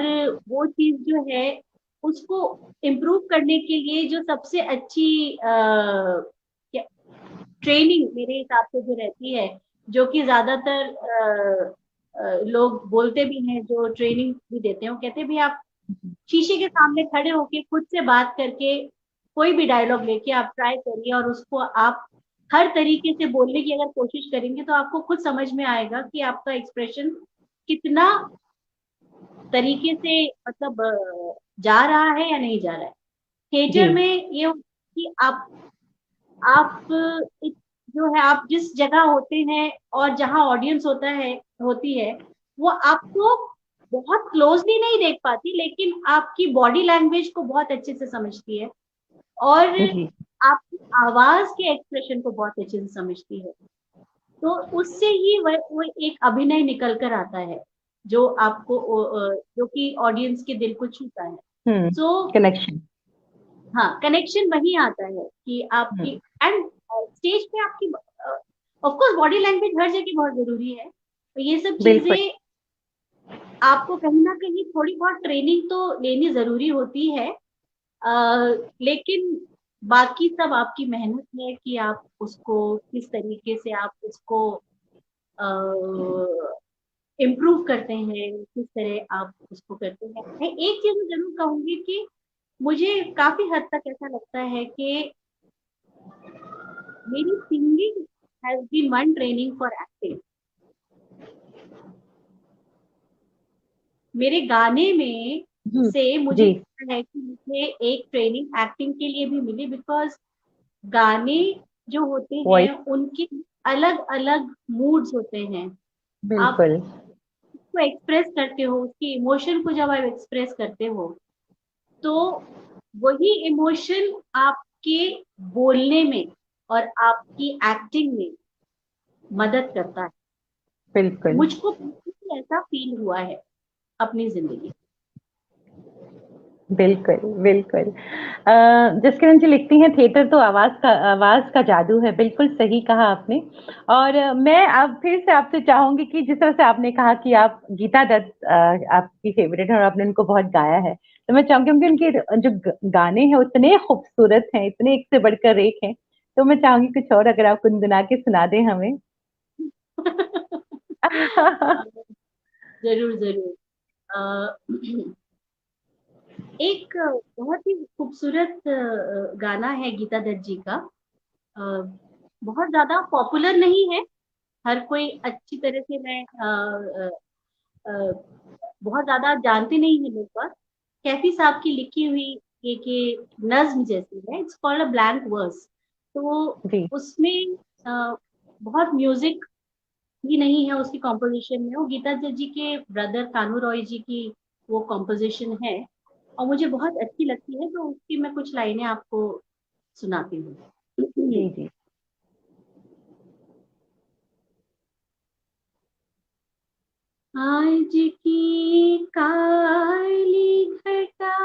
S2: वो चीज जो है, उसको इम्प्रूव करने के लिए जो सबसे अच्छी ट्रेनिंग मेरे हिसाब से जो रहती है, जो कि ज्यादातर लोग बोलते भी हैं, जो ट्रेनिंग भी देते हैं, वो कहते हैं भी आप शीशे के सामने खड़े होके खुद से बात करके कोई भी डायलॉग लेके आप ट्राई करिए, और उसको आप हर तरीके से बोलने की अगर कोशिश करेंगे तो आपको खुद समझ में आएगा कि आपका एक्सप्रेशन कितना तरीके से मतलब जा रहा है या नहीं जा रहा है। थिएटर
S1: जी
S2: में ये होता है कि आप एक जो है, आप जिस जगह होते हैं और जहाँ ऑडियंस होती है, वो आपको बहुत क्लोजली नहीं देख पाती, लेकिन आपकी बॉडी लैंग्वेज को बहुत अच्छे से समझती है, और
S1: जी
S2: आपकी आवाज के एक्सप्रेशन को बहुत अच्छे से समझती है। तो उससे ही वो एक अभिनय निकल कर आता है, जो आपको जो कि ऑडियंस के दिल को छूता है। सो
S1: कनेक्शन।
S2: हाँ, कनेक्शन वही आता है कि आपकी एंड स्टेज पे आपकी ऑफ कोर्स बॉडी लैंग्वेज हर जगह बहुत जरूरी है, तो ये सब
S1: बिल्कुल
S2: चीजें आपको कहीं ना कहीं थोड़ी बहुत ट्रेनिंग तो लेनी जरूरी होती है, लेकिन बाकी सब आपकी मेहनत है कि आप उसको किस तरीके से आप उसको इम्प्रूव करते हैं, किस तरह आप उसको करते हैं। मैं एक चीज जरूर कहूंगी कि मुझे काफी हद तक ऐसा लगता है कि मेरी singing has been one training for acting. मेरे गाने में से मुझे
S1: जी
S2: लगता है कि मुझे एक ट्रेनिंग एक्टिंग के लिए भी मिली, बिकॉज गाने जो होते हैं
S1: वॉइस
S2: उनके अलग अलग मूड्स होते हैं। आप
S1: बिल्कुल
S2: उसको एक्सप्रेस करते हो, उसके इमोशन को जब आप एक्सप्रेस करते हो, तो वही इमोशन आपके बोलने में और आपकी एक्टिंग में मदद करता है।
S1: बिल्कुल
S2: मुझको बिल्कुल ऐसा फील हुआ है अपनी जिंदगी।
S1: बिल्कुल बिल्कुल। जसकिरण जी लिखती हैं थिएटर तो आवाज का जादू है। बिल्कुल सही कहा आपने। और मैं अब फिर से आपसे चाहूंगी कि जिस तरह से आपने कहा कि आप गीता दत्त आपकी फेवरेट है और आपने उनको बहुत गाया है, तो मैं चाहूंगी कि उनके जो गाने हैं उतने खूबसूरत हैं, इतने एक से बढ़कर एक हैं, तो मैं चाहूंगी कुछ और अगर आप गुनगुना के सुना दें हमें।
S2: जरूर जरूर। एक बहुत ही खूबसूरत गाना है गीता दत्त जी का। अ, बहुत ज्यादा पॉपुलर नहीं है, हर कोई अच्छी तरह से मैं बहुत ज्यादा जानते नहीं है लोग, पर कैफी साहब की लिखी हुई एक नज्म जैसी है, it's called a blank verse. तो
S1: जी
S2: उसमें बहुत म्यूजिक भी नहीं है उसकी कॉम्पोजिशन में, वो गीता दत्त जी के ब्रदर कानू रॉय जी की वो कॉम्पोजिशन है, और मुझे बहुत अच्छी लगती है, तो उसकी मैं कुछ लाइनें आपको सुनाती हूँ।
S1: जी जी
S2: आज की काली घटा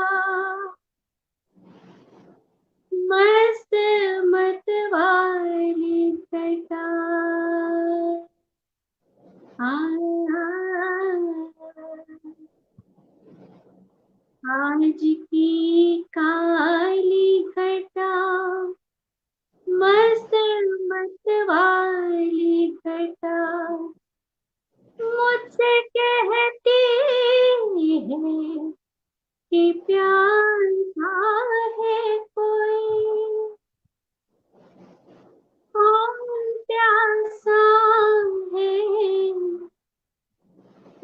S2: मस्त मतवाली घटा, आज की काली घटा मस्त मतवाली घटा, मुझसे कहती है कि प्यासा है कोई, कौन प्यासा है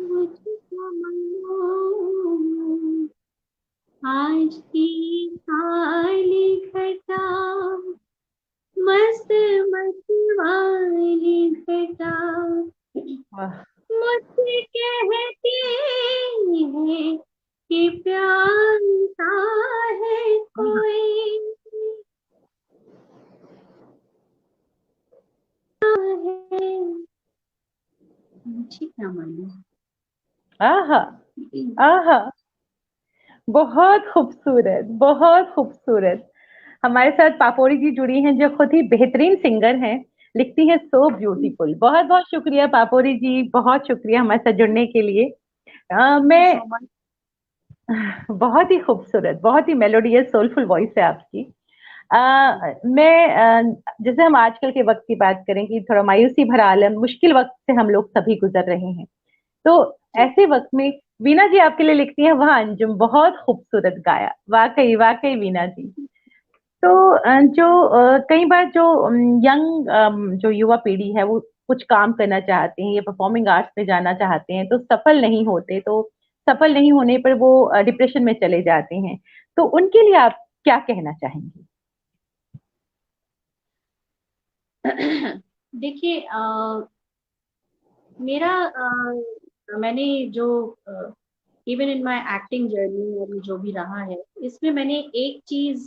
S2: मुझको मालूम, आज की काली घटा मस्त मतवाली घटा,
S1: वाह
S2: मुझसे कहती है कि प्यासा है कोई, है मुझे क्या मालूम।
S1: आहा आहा बहुत खूबसूरत बहुत खूबसूरत। हमारे साथ पापोरी जी जुड़ी हैं जो खुद ही बेहतरीन सिंगर हैं, लिखती हैं सो ब्यूटीफुल। बहुत बहुत शुक्रिया पापोरी जी, बहुत शुक्रिया हमारे साथ जुड़ने के लिए। मैं
S2: सो मच।
S1: बहुत ही खूबसूरत, बहुत ही मेलोडियस सोलफुल वॉइस है आपकी। जैसे हम आजकल के वक्त की बात करें कि थोड़ा मायूसी भरा आलम, मुश्किल वक्त से हम लोग सभी गुजर रहे हैं, तो
S2: जी
S1: ऐसे वक्त में वीना जी आपके लिए लिखती हैं वह अंजुम, बहुत खूबसूरत गाया, वाकई वाकई वीना जी। तो कई बार जो यंग जो युवा पीढ़ी है वो कुछ काम करना चाहते हैं या परफॉर्मिंग आर्ट्स में जाना चाहते हैं, तो सफल नहीं होते, तो सफल नहीं होने पर वो डिप्रेशन में चले जाते हैं, तो उनके लिए आप क्या कहना चाहेंगे?
S2: देखिए, मेरा मैंने जो even in my acting journey और जो भी रहा है, इसमें मैंने एक चीज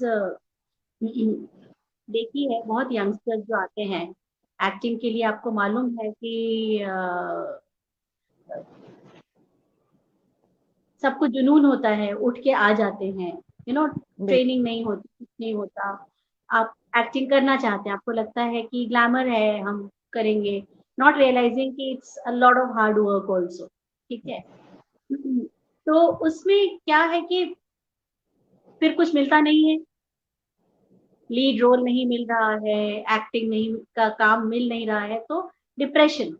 S2: देखी है। बहुत यंगस्टर्स जो आते हैं एक्टिंग के लिए, आपको मालूम है कि सबको जुनून होता है, उठ के आ जाते हैं, ट्रेनिंग नहीं होती, कुछ नहीं होता। आप एक्टिंग करना चाहते हैं, आपको लगता है कि ग्लैमर है, हम करेंगे, नॉट रियलाइजिंग कि it's a lot of hard work also. ठीक है। तो उसमें क्या है कि फिर कुछ मिलता नहीं है, लीड रोल नहीं मिल रहा है, एक्टिंग नहीं का काम मिल नहीं रहा है, तो डिप्रेशन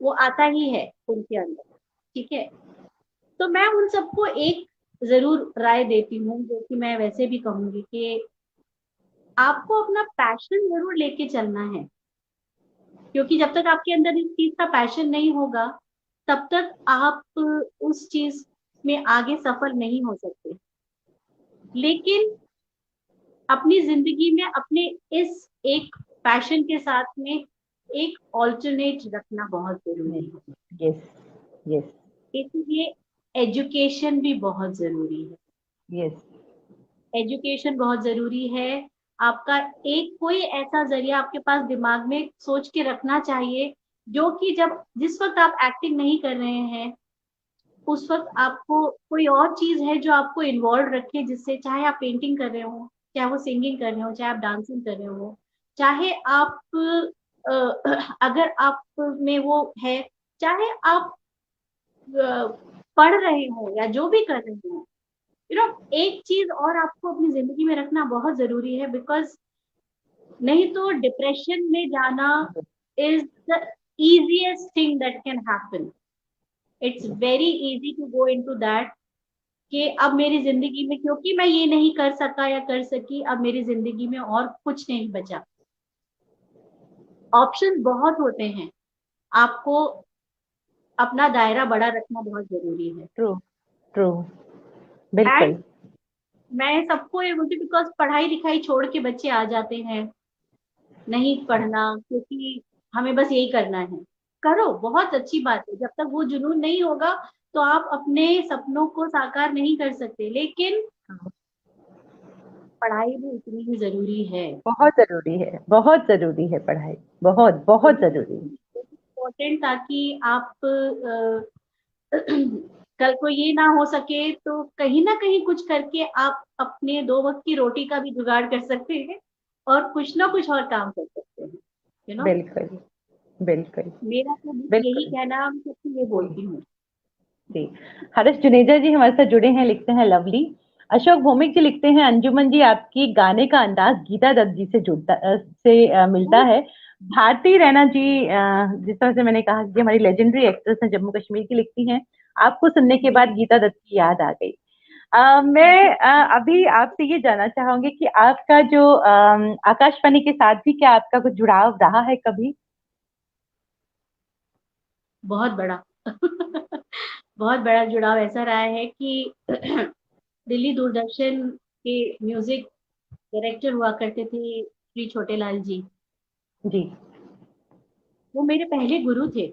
S2: वो आता ही है उनके अंदर। ठीक है। तो मैं उन सबको एक जरूर राय देती हूँ, जो कि मैं वैसे भी कहूंगी कि आपको अपना पैशन जरूर लेके चलना है, क्योंकि जब तक आपके अंदर इस चीज का पैशन नहीं होगा, तब तक आप उस चीज में आगे सफल नहीं हो सकते। लेकिन अपनी जिंदगी में अपने इस एक पैशन के साथ में एक ऑल्टरनेट रखना बहुत जरूरी है।
S1: यस, यस,
S2: इसलिए एजुकेशन भी बहुत जरूरी है।
S1: यस।
S2: एजुकेशन बहुत जरूरी है। आपका एक कोई ऐसा जरिया आपके पास दिमाग में सोच के रखना चाहिए, जो कि जब जिस वक्त आप एक्टिंग नहीं कर रहे हैं, उस वक्त आपको कोई और चीज है जो आपको इन्वॉल्व रखे, जिससे चाहे आप पेंटिंग कर रहे हो, चाहे वो सिंगिंग कर रहे हो, चाहे आप डांसिंग कर रहे हो, चाहे आप अगर आप में वो है, चाहे आप पढ़ रहे हो या जो भी कर रहे हो, एक चीज और आपको अपनी जिंदगी में रखना बहुत जरूरी है। बिकॉज नहीं तो डिप्रेशन में जाना is the easiest thing that can happen. It's very easy to go into that, कि अब मेरी जिंदगी में क्योंकि मैं ये नहीं कर सका या कर सकी, अब मेरी जिंदगी में और कुछ नहीं बचा। ऑप्शन बहुत होते हैं, आपको अपना दायरा बड़ा रखना बहुत जरूरी है।
S1: ट्रू, ट्रू,
S2: एंड
S1: बिल्कुल।
S2: मैं सबको ये बोलती, बिकॉज पढ़ाई लिखाई छोड़ के बच्चे आ जाते हैं, नहीं पढ़ना क्योंकि हमें बस यही करना है। करो, बहुत अच्छी बात है, जब तक वो जुनून नहीं होगा तो आप अपने सपनों को साकार नहीं कर सकते। लेकिन पढ़ाई भी उतनी ही जरूरी है,
S1: बहुत जरूरी है, बहुत जरूरी है पढ़ाई, बहुत बहुत जरूरी है।
S2: इम्पोर्टेंट, ताकि आप कल को ये ना हो सके तो कहीं ना कहीं कुछ करके आप अपने दो वक्त की रोटी का भी जुगाड़ कर सकते हैं, और कुछ ना कुछ और काम कर सकते हैं।
S1: बिल्कुल, बिल्कुल,
S2: मेरा तो बस यही
S1: बिल्कुल।
S2: कहना, मैं सबसे ये बोलती हूँ।
S1: जी, हर्ष जुनेजा जी हमारे साथ जुड़े हैं, लिखते हैं लवली। अशोक भौमिक जी लिखते हैं, अंजुमन जी आपकी गाने का अंदाज गीता दत्त जी से मिलता है। भारती रैना जी, जिस तरह से मैंने कहा कि हमारी लेजेंडरी एक्ट्रेस हैं, जम्मू कश्मीर की, लिखती हैं आपको सुनने के बाद गीता दत्त की याद आ गई। मैं अभी आपसे ये जानना चाहूंगी कि आपका जो आकाशवाणी के साथ भी क्या आपका कुछ जुड़ाव रहा है कभी?
S2: बहुत बड़ा बहुत बड़ा जुड़ाव ऐसा रहा है कि दिल्ली दूरदर्शन के म्यूजिक डायरेक्टर हुआ करते थे श्री छोटेलाल जी।
S1: जी।
S2: वो मेरे पहले गुरु थे।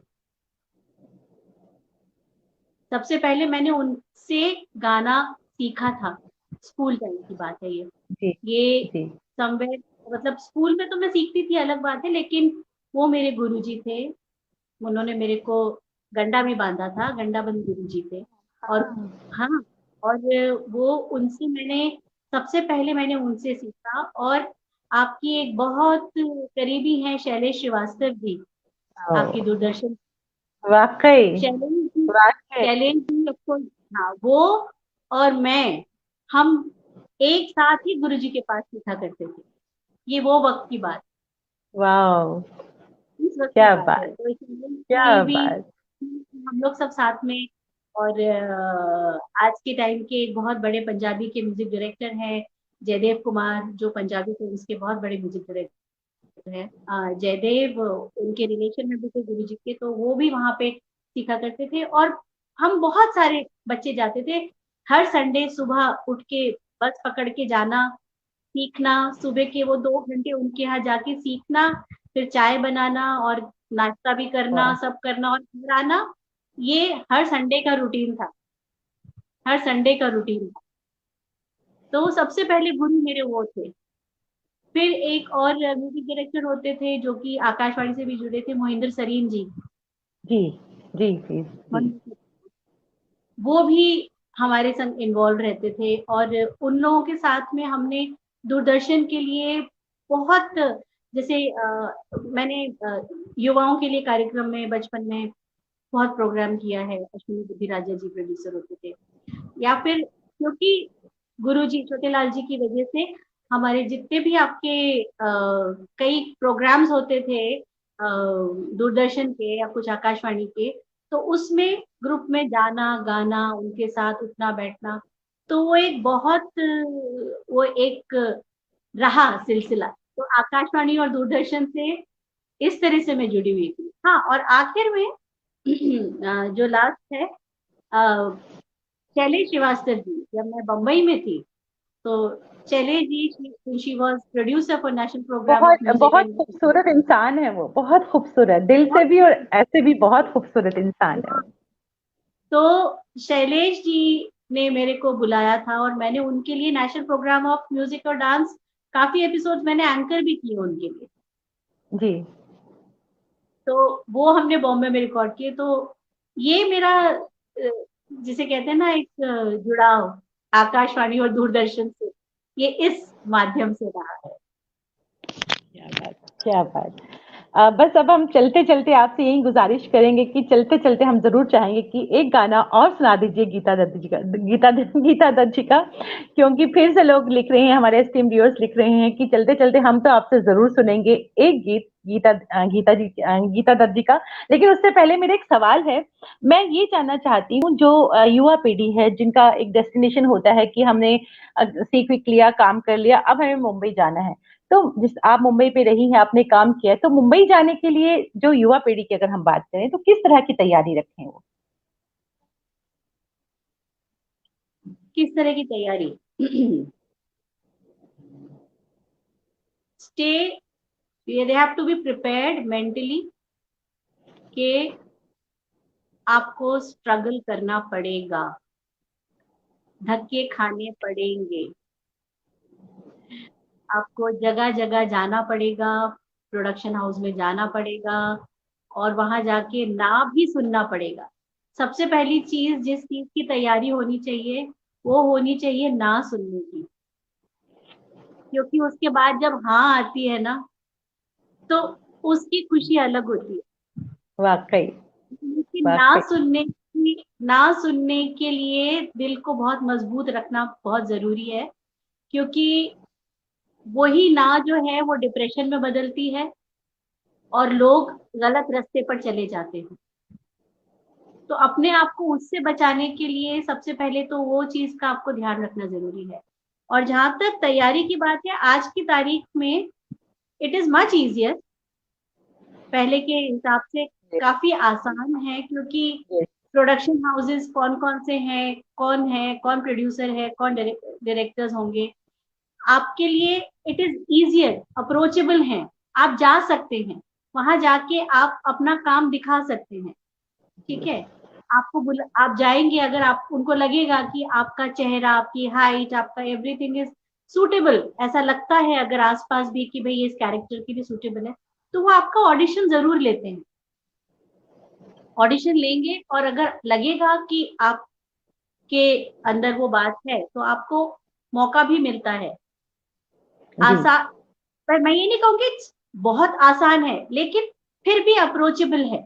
S2: सबसे पहले मैंने उनसे गाना सीखा था, स्कूल टाइम की बात है ये।
S1: जी।
S2: ये
S1: जी।
S2: समवेयर, मतलब स्कूल में तो मैं सीखती थी, अलग बात है, लेकिन वो मेरे गुरुजी थे। उन्होंने मेरे को गंडा में बांधा था, गंडाबंद गुरुजी थे। और हाँ, और वो उनसे मैंने सबसे पहले मैंने उनसे सीखा। और आपकी एक बहुत करीबी है शैलेश श्रीवास्तव जी, आपकी
S1: ओ,
S2: दूरदर्शन।
S1: वाकई,
S2: शैलेश जी,
S1: वाकई।
S2: शैलेश जी आपको, हाँ, वो और मैं, हम एक साथ ही गुरुजी के पास सीखा करते थे। ये वो वक्त की बात,
S1: वाह,
S2: इस वक्त की
S1: क्या
S2: बात है।
S1: बात,
S2: तो इसलिए
S1: क्या
S2: में भी
S1: बात।
S2: हम लोग सब साथ में, और आज के टाइम के एक बहुत बड़े पंजाबी के म्यूजिक डायरेक्टर हैं जयदेव कुमार, जो पंजाबी फिल्म्स के बहुत बड़े म्यूजिक डायरेक्टर हैं। जयदेव उनके रिलेशन में भी थे गुरु जी के, तो वो भी वहां पे सीखा करते थे। और हम बहुत सारे बच्चे जाते थे, हर संडे सुबह उठ के बस पकड़ के जाना, सीखना, सुबह के वो 2 घंटे उनके यहाँ जाके सीखना, फिर चाय बनाना और नाश्ता भी करना,
S1: वाह,
S2: सब करना और घर आना। ये हर संडे का रूटीन था, हर संडे का रूटीन था। तो सबसे पहले गुरु मेरे वो थे। फिर एक और म्यूजिक डायरेक्टर होते थे जो कि आकाशवाणी से भी जुड़े थे, मोहिंद्र सरीन जी।
S1: जी जी जी जी।
S2: वो भी हमारे संग इन्वॉल्व रहते थे, और उन लोगों के साथ में हमने दूरदर्शन के लिए बहुत, जैसे मैंने युवाओं के लिए कार्यक्रम में बचपन में बहुत प्रोग्राम किया है। अश्विनी बुद्धिराजा जी प्रोड्यूसर होते थे, या फिर क्योंकि गुरुजी छोटेलाल जी की वजह से हमारे जितने भी आपके कई प्रोग्राम्स होते थे दूरदर्शन के या कुछ आकाशवाणी के, तो उसमें ग्रुप में जाना, गाना, उनके साथ उठना बैठना, तो वो एक बहुत वो एक रहा सिलसिला। तो आकाशवाणी और दूरदर्शन से इस तरह से मैं जुड़ी हुई थी। हाँ, और आखिर में जो लास्ट है, शैलेश श्रीवास्तव जी, जब मैं बम्बई में थी, तो Shailesh ji, she was producer for national program of
S1: बहुत
S2: म्यूजिक
S1: बहुत
S2: एंड,
S1: खूबसूरत इंसान है वो, बहुत खूबसूरत दिल से भी और ऐसे भी बहुत खूबसूरत इंसान है वो।
S2: तो शैलेश जी ने मेरे को बुलाया था, और मैंने उनके लिए नेशनल प्रोग्राम ऑफ म्यूजिक और डांस काफी एपिसोड मैंने एंकर भी किए उनके लिए।
S1: जी।
S2: तो वो हमने बॉम्बे में रिकॉर्ड किए। तो ये मेरा जिसे कहते हैं ना एक जुड़ाव आकाशवाणी और दूरदर्शन से, ये इस माध्यम से रहा है।
S1: क्या बात, क्या बात। बस अब हम चलते चलते आपसे यही गुजारिश करेंगे कि चलते चलते हम जरूर चाहेंगे कि एक गाना और सुना दीजिए गीता दत्त जी का, गीता दत्त जी का, क्योंकि फिर से लोग लिख रहे हैं, हमारे एस्टीम व्यूअर्स लिख रहे हैं कि चलते चलते हम तो आपसे जरूर सुनेंगे एक गीत गीता दत्त जी का। लेकिन उससे पहले मेरा एक सवाल है, मैं ये जानना चाहती हूँ, जो युवा पीढ़ी है जिनका एक डेस्टिनेशन होता है कि हमने सीख विक लिया, काम कर लिया, अब हमें मुंबई जाना है, तो जिस आप मुंबई पे रही हैं, आपने काम किया है, तो मुंबई जाने के लिए जो युवा पीढ़ी की अगर हम बात करें तो किस तरह की तैयारी रखें वो?
S2: किस तरह की तैयारी? Stay, they have to be prepared mentally कि आपको स्ट्रगल करना पड़ेगा, धक्के खाने पड़ेंगे, आपको जगह जगह जाना पड़ेगा, प्रोडक्शन हाउस में जाना पड़ेगा, और वहां जाके ना भी सुनना पड़ेगा। सबसे पहली चीज जिस चीज की तैयारी होनी चाहिए, वो होनी चाहिए ना सुनने की, क्योंकि उसके बाद जब हाँ आती है ना, तो उसकी खुशी अलग होती है।
S1: वाकई,
S2: लेकिन
S1: वाकई।
S2: ना सुनने के लिए दिल को बहुत मजबूत रखना बहुत जरूरी है, क्योंकि वही ना जो है वो डिप्रेशन में बदलती है, और लोग गलत रास्ते पर चले जाते हैं। तो अपने आप को उससे बचाने के लिए सबसे पहले तो वो चीज का आपको ध्यान रखना जरूरी है। और जहां तक तैयारी की बात है, आज की तारीख में इट इज मच इजियर, पहले के हिसाब से काफी आसान है, क्योंकि प्रोडक्शन हाउसेस कौन कौन से हैं, कौन प्रोड्यूसर है, कौन डायरेक्टर्स होंगे, आपके लिए इट इज इजियर, अप्रोचेबल है, आप जा सकते हैं, वहां जाके आप अपना काम दिखा सकते हैं। ठीक है, आप जाएंगे, अगर आप उनको लगेगा कि आपका चेहरा, आपकी हाइट, आपका एवरीथिंग इज सूटेबल, ऐसा लगता है अगर आसपास भी कि भाई इस कैरेक्टर की भी सूटेबल है, तो वो आपका ऑडिशन जरूर लेते हैं, ऑडिशन लेंगे, और अगर लगेगा कि आपके अंदर वो बात है, तो आपको मौका भी मिलता है।
S1: जी
S2: आसान, पर मैं ये नहीं कहूंगी बहुत आसान है, लेकिन फिर भी अप्रोचेबल है,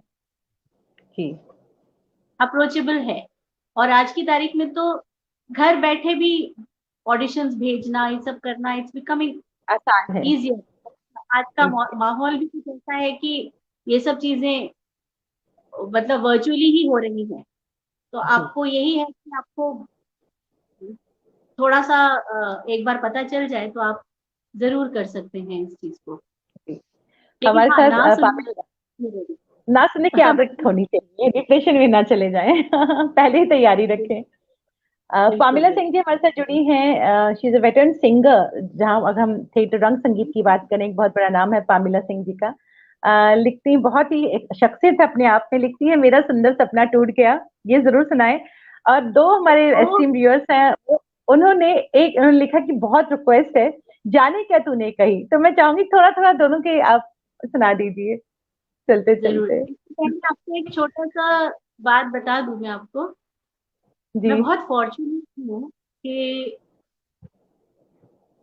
S1: जी।
S2: अप्रोचेबल है। और आज की तारीख में तो घर बैठे भी ऑडिशंस भेजना, ये सब करना, इट्स बिकमिंग
S1: आसान है।
S2: इजियर। आज का माहौल भी कुछ ऐसा है कि ये सब चीजें मतलब वर्चुअली ही हो रही हैं, तो आपको यही है कि आपको थोड़ा सा एक बार पता चल जाए तो आप जरूर कर सकते हैं इस चीज को। लेकिन
S1: हमारे
S2: हाँ,
S1: साथ
S2: ना सुनने
S1: ना सुनने की आदत होनी चाहिए, डिप्रेशन में ना चले जाएं। पहले ही तैयारी रखें। पामिला सिंह जी हमारे साथ जुड़ी हैं। She is a veteran singer. जहां अगर हम थिएटर रंग संगीत की बात करें, एक बहुत बड़ा नाम है पामिला सिंह जी का। लिखती बहुत ही एक शख्सियत है अपने आप में। लिखती है मेरा सुंदर सपना टूट गया, ये जरूर सुनाए। और दो हमारे एस्टीम व्यूअर्स हैं, उन्होंने लिखा कि बहुत रिक्वेस्ट है, जाने क्या तूने कही। तो मैं चाहूंगी थोड़ा थोड़ा दोनों के आप सुना दीजिए चलते
S2: जरूर।
S1: चलते।
S2: मैं आपको एक छोटा सा बात बता दूं मैं आपको।
S1: जी
S2: मैं बहुत फॉर्चुनेट हूँ कि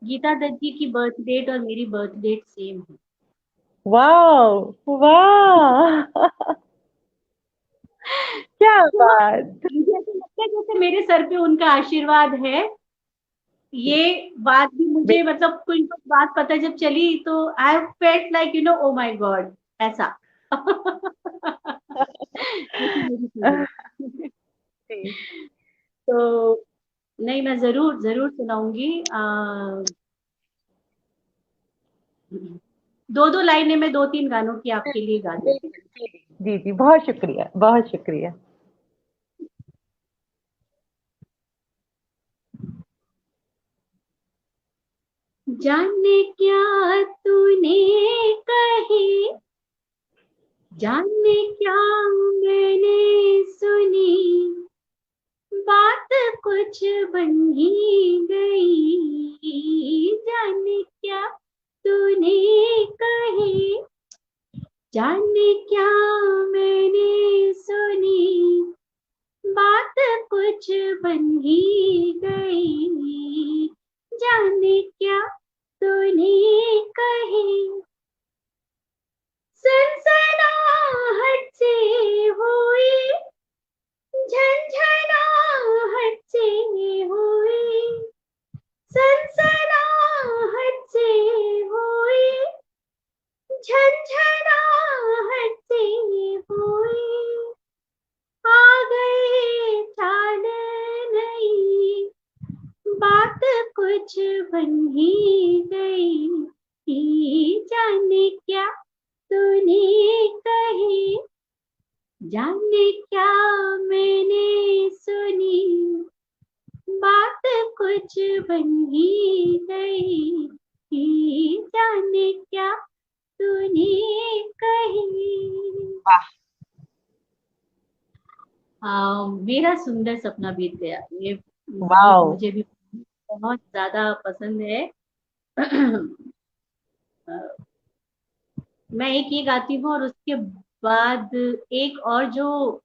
S2: गीता दत्त जी की बर्थ डेट और मेरी बर्थ डेट सेम है।
S1: वाह वाह। क्या
S2: तो
S1: बात।
S2: मुझे ऐसा लगता है जैसे मेरे सर पे उनका आशीर्वाद है। ये बात भी मुझे मतलब कुछ बात पता जब चली तो I felt like oh my God, ऐसा। ऐसी मेरी फीलिंग।
S1: जी
S2: तो नहीं, मैं जरूर जरूर सुनाऊंगी। दो दो लाइनें मैं दो तीन गानों की आपके लिए गा देती हूँ।
S1: जी जी, बहुत शुक्रिया बहुत शुक्रिया।
S2: जाने क्या तूने कही, जाने क्या मैंने सुनी, बात कुछ बन ही गई। जाने क्या तूने कही, जाने क्या मैंने सुनी, बात कुछ बन ही गई। जाने क्या तूने कही, सनसनाहट से हुई, झंझनाहट से हुई, सनसनाहट से हुई, झंझनाहट से हुई। आ गए चाल नई, बात कुछ बन ही गई। जाने क्या तूने कही, जाने क्या मैंने सुनी, बात कुछ बन ही गई। जाने क्या तूने कही।
S3: वाह।
S2: मेरा सुंदर सपना बीत गया, ये गीत
S1: वाओ।
S2: मुझे भी बहुत ज्यादा पसंद है। मैं एक ये गाती हूँ और उसके बाद एक और जो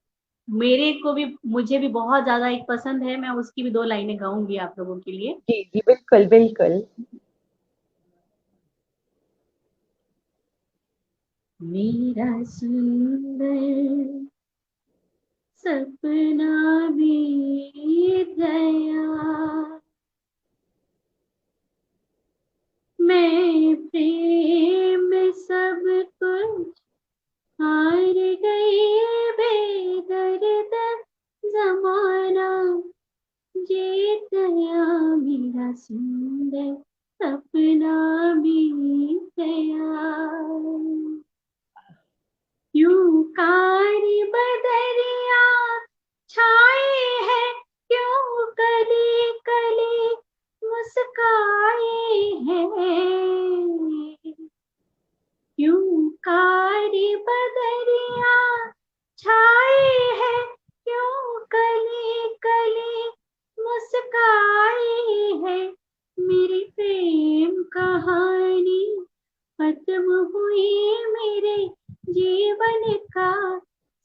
S2: मेरे को भी मुझे भी बहुत ज्यादा एक पसंद है, मैं उसकी भी दो लाइनें गाऊंगी आप लोगों के लिए।
S1: जी जी बिल्कुल बिल्कुल।
S2: मेरा सुंदर सपना बीत गया, मैं प्रेम में सब कुछ हार गई, बेदर्द जमाना जीत गया, मेरा सुंदर सपना बीत गया। क्यों कारी बदरिया छाए हैं, क्यों कली कली मुस्काए हैं, क्यों कारी बदरिया छाए हैं, क्यों कली कली मुस्काए हैं। मेरी प्रेम कहानी खत्म हुई, मेरे जीवन का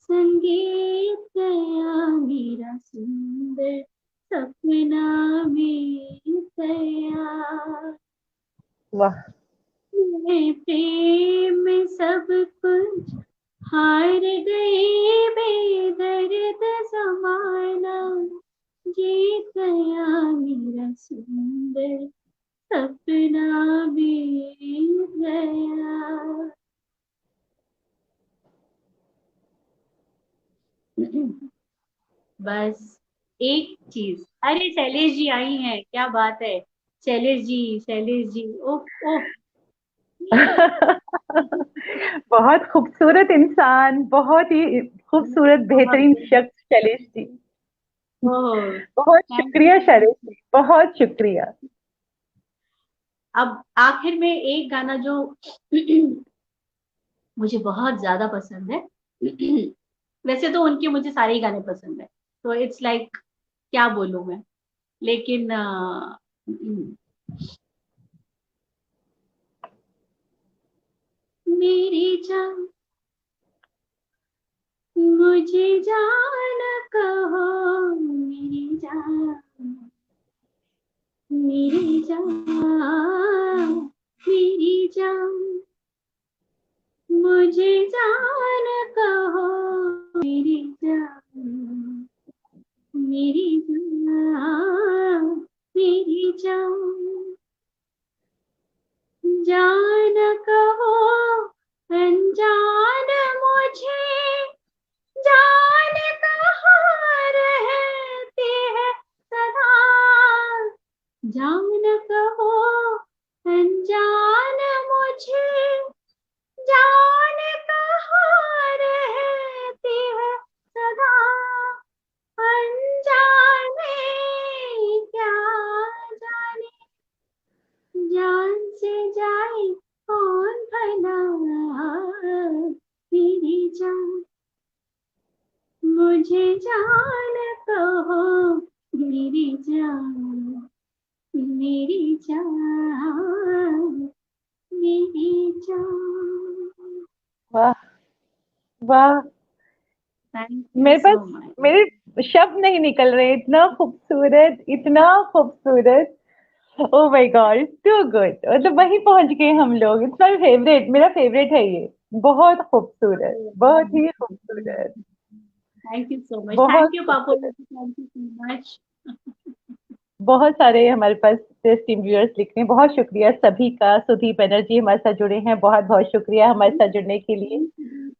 S2: संगीत गया, मेरा सुंदर सपना बीत गया।
S1: वाह
S2: मैं प्रेम में सब कुछ हार गई, बेदर्द जमाना जीत गया, मेरा सुंदर सपना बीत गया। बस एक चीज, अरे शैलेश जी आई हैं, क्या बात है। शैलेश जी, शैलेश जी, ओह ओह।
S1: बहुत खूबसूरत इंसान, बहुत ही खूबसूरत
S2: बहुत
S1: बेहतरीन शख्स शैलेश जी।
S2: ओह,
S1: बहुत
S2: थैंक
S1: शुक्रिया
S2: यू।
S1: शैलेश जी, बहुत शुक्रिया।
S2: अब आखिर में एक गाना जो मुझे बहुत ज्यादा पसंद है। वैसे तो उनके मुझे सारे ही गाने पसंद है, तो इट्स लाइक क्या बोलूं मैं, लेकिन मेरी जान, मुझे जान कहो, मेरी जान, मेरी जान, मेरी जान, मुझे जान कहो, मेरी जान, मेरी जान, मेरी जान, जान कहो अनजान मुझे, जान कहाँ रहती है सदा, जान कहो अनजान मुझे, जान कहाँ रहती है सदा, अनजाने क्या जाने, जान से जाए कौन भला, मेरी जान, मुझे जान कहो, मेरी जान, मेरी जान, मेरी जान।
S1: वाह वाह,
S2: थैंक यू
S1: मेरे पास
S2: सो मच।
S1: मेरे शब्द नहीं निकल रहे, इतना खूबसूरत, इतना खूबसूरत। Oh my god, too good, मतलब वहीं पहुंच गए हम लोग। इट्स माय फेवरेट, मेरा फेवरेट है ये। बहुत खूबसूरत, बहुत ही खूबसूरत,
S2: थैंक यू सो मच,
S1: बहुत
S2: थैंक यू पापा,
S1: खूबसूरत।
S2: Thank you so much.
S1: बहुत सारे हमारे पास टीम व्यूअर्स लिख रहे हैं, बहुत शुक्रिया सभी का। सुदीप बनर्जी हमारे साथ जुड़े हैं, बहुत बहुत शुक्रिया हमारे साथ जुड़ने के लिए।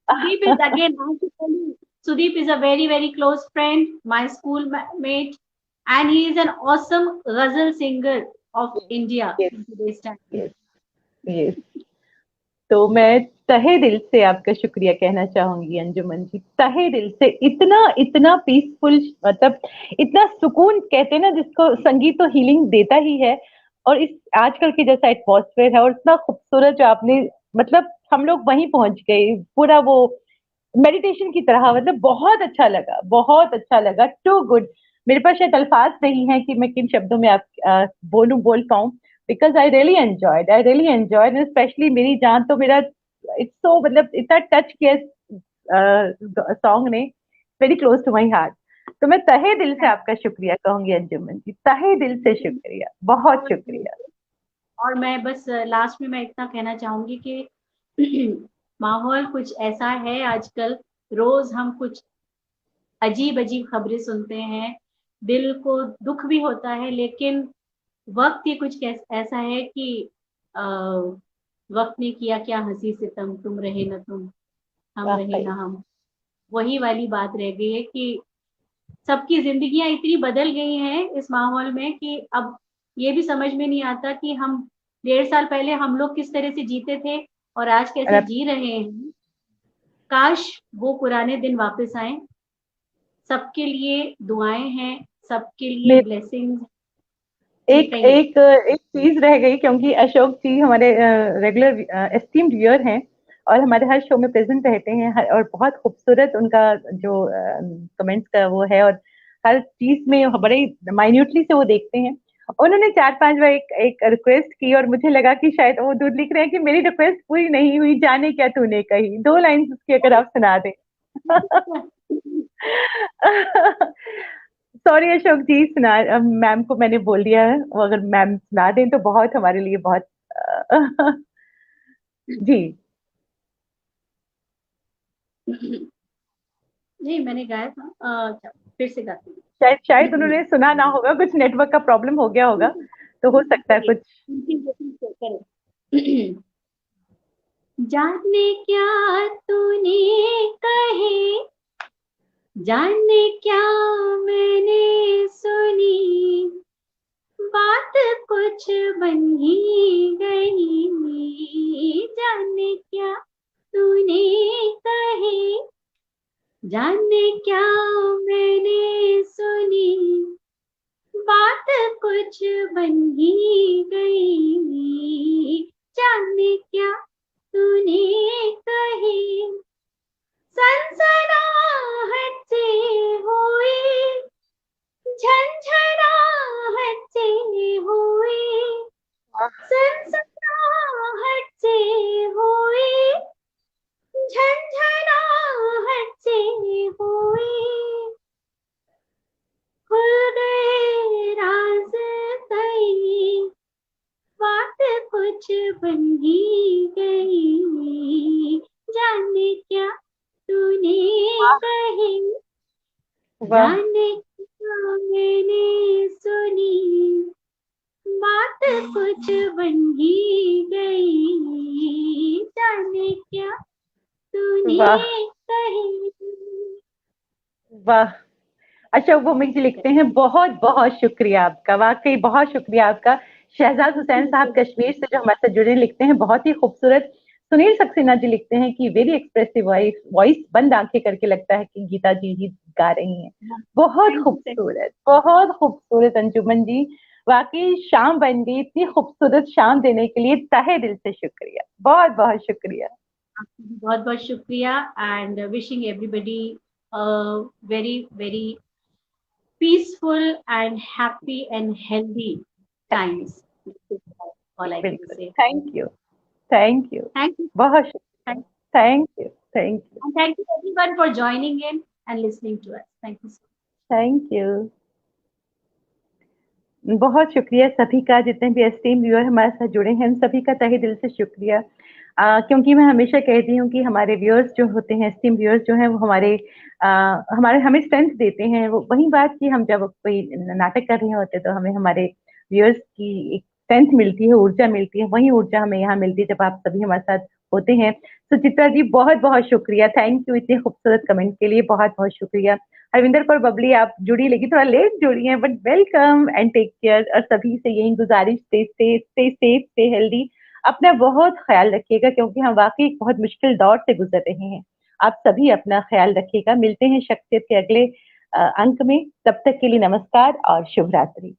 S2: Sudeep is again, I have to tell you, Sudeep is a very, very close friend, my school mate, and he is an awesome ghazal singer of India
S1: yes
S2: in today's time.
S1: Yes yes. तो मैं तहे दिल से आपका शुक्रिया कहना चाहूंगी अंजुमन जी, तहे दिल से। इतना इतना पीसफुल, मतलब इतना सुकून, कहते हैं ना जिसको, संगीत तो हीलिंग देता ही है। और इस आजकल के जैसा एटमॉस्फेयर है, और इतना खूबसूरत जो आपने, मतलब हम लोग वहीं पहुंच गए, पूरा वो मेडिटेशन की तरह। मतलब बहुत अच्छा लगा, बहुत अच्छा लगा, टू गुड। मेरे पास शायद अल्फाज नहीं है कि मैं किन शब्दों में आप बोल पाऊं। Because I really enjoyed, specially मेरी जान तो मेरा, इट्स सो, मतलब इतना टच किया सॉन्ग ने, very close to my heart. तो मैं तहे दिल से आपका शुक्रिया कहूंगी अंजुमन जी, तहे दिल से शुक्रिया, बहुत शुक्रिया।
S2: और मैं बस लास्ट में मैं इतना कहना चाहूंगी कि माहौल कुछ ऐसा है आजकल, रोज हम कुछ अजीब अजीब खबरें सुनते हैं, दिल को दुख भी होता है, लेकिन वक्त ही कुछ ऐसा है कि अ, वक्त ने किया क्या हंसी सितम, तुम रहे न तुम, हम रहे
S1: वाकई।
S2: न हम। वही वाली बात रह गई है कि सबकी जिंदगियां इतनी बदल गई हैं इस माहौल में कि अब ये भी समझ में नहीं आता कि हम 1.5 साल पहले हम लोग किस तरह से जीते थे और आज
S1: और
S2: कैसे
S1: अब
S2: जी रहे हैं। काश वो पुराने दिन वापस आए। सबके लिए दुआएं हैं, सबके लिए ब्लेसिंग्स। जी
S1: एक
S2: कहिए।
S1: एक एक चीज रह गई, क्योंकि अशोक जी हमारे रेगुलर एस्टीम्ड व्यूअर हैं, और हमारे हर शो में प्रेजेंट रहते हैं, और बहुत खूबसूरत उनका जो कमेंट्स का वो है, और हर चीज में बड़े माइन्यूटली से वो देखते हैं। उन्होंने 4-5 बार एक रिक्वेस्ट की, और मुझे लगा कि शायद वो दूध लिख रहे हैं कि मेरी रिक्वेस्ट पूरी नहीं हुई, जाने क्या तूने कही, 2 लाइन उसकी अगर आप सुना दें। सॉरी अशोक जी, सुना, मैम को मैंने बोल दिया है, वो अगर मैम सुना दें तो बहुत हमारे लिए बहुत जी।
S2: नहीं मैंने गाया था, अच्छा, फिर से गाती हूँ।
S1: शायद शायद उन्होंने सुना ना होगा, कुछ नेटवर्क का प्रॉब्लम हो गया होगा। तो हो सकता है कुछ।
S2: जाने क्या तूने कहे, जाने क्या मैंने सुनी, बात कुछ बन ही गई। जाने क्या तूने कहे, जाने क्या मैंने सुनी, बात कुछ बन ही गई। जाने क्या तूने कहे, सनसनाहट से हुई, झंझनाहट से हुई, सनसनाहट से हुई, झंझनाहट से हुई, खुल गए राज कई, बात कुछ बन ही गई। जाने क्या तूने कहे, जाने क्या मैंने सुनी, बात कुछ बन ही गई। जाने क्या तूने कहे।
S1: वाह, अशोक भौमिक जी लिखते हैं बहुत बहुत शुक्रिया आपका, वाकई बहुत शुक्रिया आपका। शहजाद हुसैन साहब कश्मीर से जो हमारे साथ जुड़े लिखते हैं बहुत ही खूबसूरत। सुनील सक्सेना जी लिखते हैं कि वेरी एक्सप्रेसिव वॉइस, बंद आंखें करके लगता है कि गीता जी ही गा रही हैं। बहुत खूबसूरत, बहुत खूबसूरत अंजुमन जी, वाकई शाम बन गई। इतनी खूबसूरत शाम देने के लिए तहे दिल से शुक्रिया, बहुत बहुत शुक्रिया।
S2: बहुत बहुत शुक्रिया and wishing everybody very very peaceful and happy and healthy times. All I can say.
S1: Thank you, thank you,
S2: Thank you.
S1: बहुत शुक्रिया, thank you, thank you,
S2: And thank you everyone for joining in and listening to us. Thank you so much.
S1: Thank you. बहुत शुक्रिया सभी का, जितने भी esteem viewer हमारे साथ जुड़े हैं सभी का तहे दिल से शुक्रिया। क्योंकि मैं हमेशा कहती हूँ कि हमारे व्यूअर्स जो होते हैं, एस्टीम व्यूअर्स जो हैं, वो हमारे हमें स्ट्रेंथ देते हैं। वो वही बात कि हम जब कोई नाटक कर रहे होते तो हमें हमारे व्यूअर्स की एक स्ट्रेंथ मिलती है, ऊर्जा मिलती है। वही ऊर्जा हमें यहाँ मिलती है जब आप सभी हमारे साथ होते हैं। सुचित्रा जी बहुत बहुत शुक्रिया, थैंक यू इतने खूबसूरत कमेंट के लिए, बहुत बहुत शुक्रिया। हरविंदर कौर बबली आप जुड़ी, लेकिन थोड़ा लेट जुड़ी हैं, but welcome and take care. और सभी से यही गुजारिश, स्टे सेफ, स्टे हेल्दी, अपना बहुत ख्याल रखिएगा, क्योंकि हम वाकई एक बहुत मुश्किल दौर से गुजर रहे हैं। आप सभी अपना ख्याल रखिएगा। मिलते हैं शख्सियत के अगले अंक में, तब तक के लिए नमस्कार और शुभ रात्रि।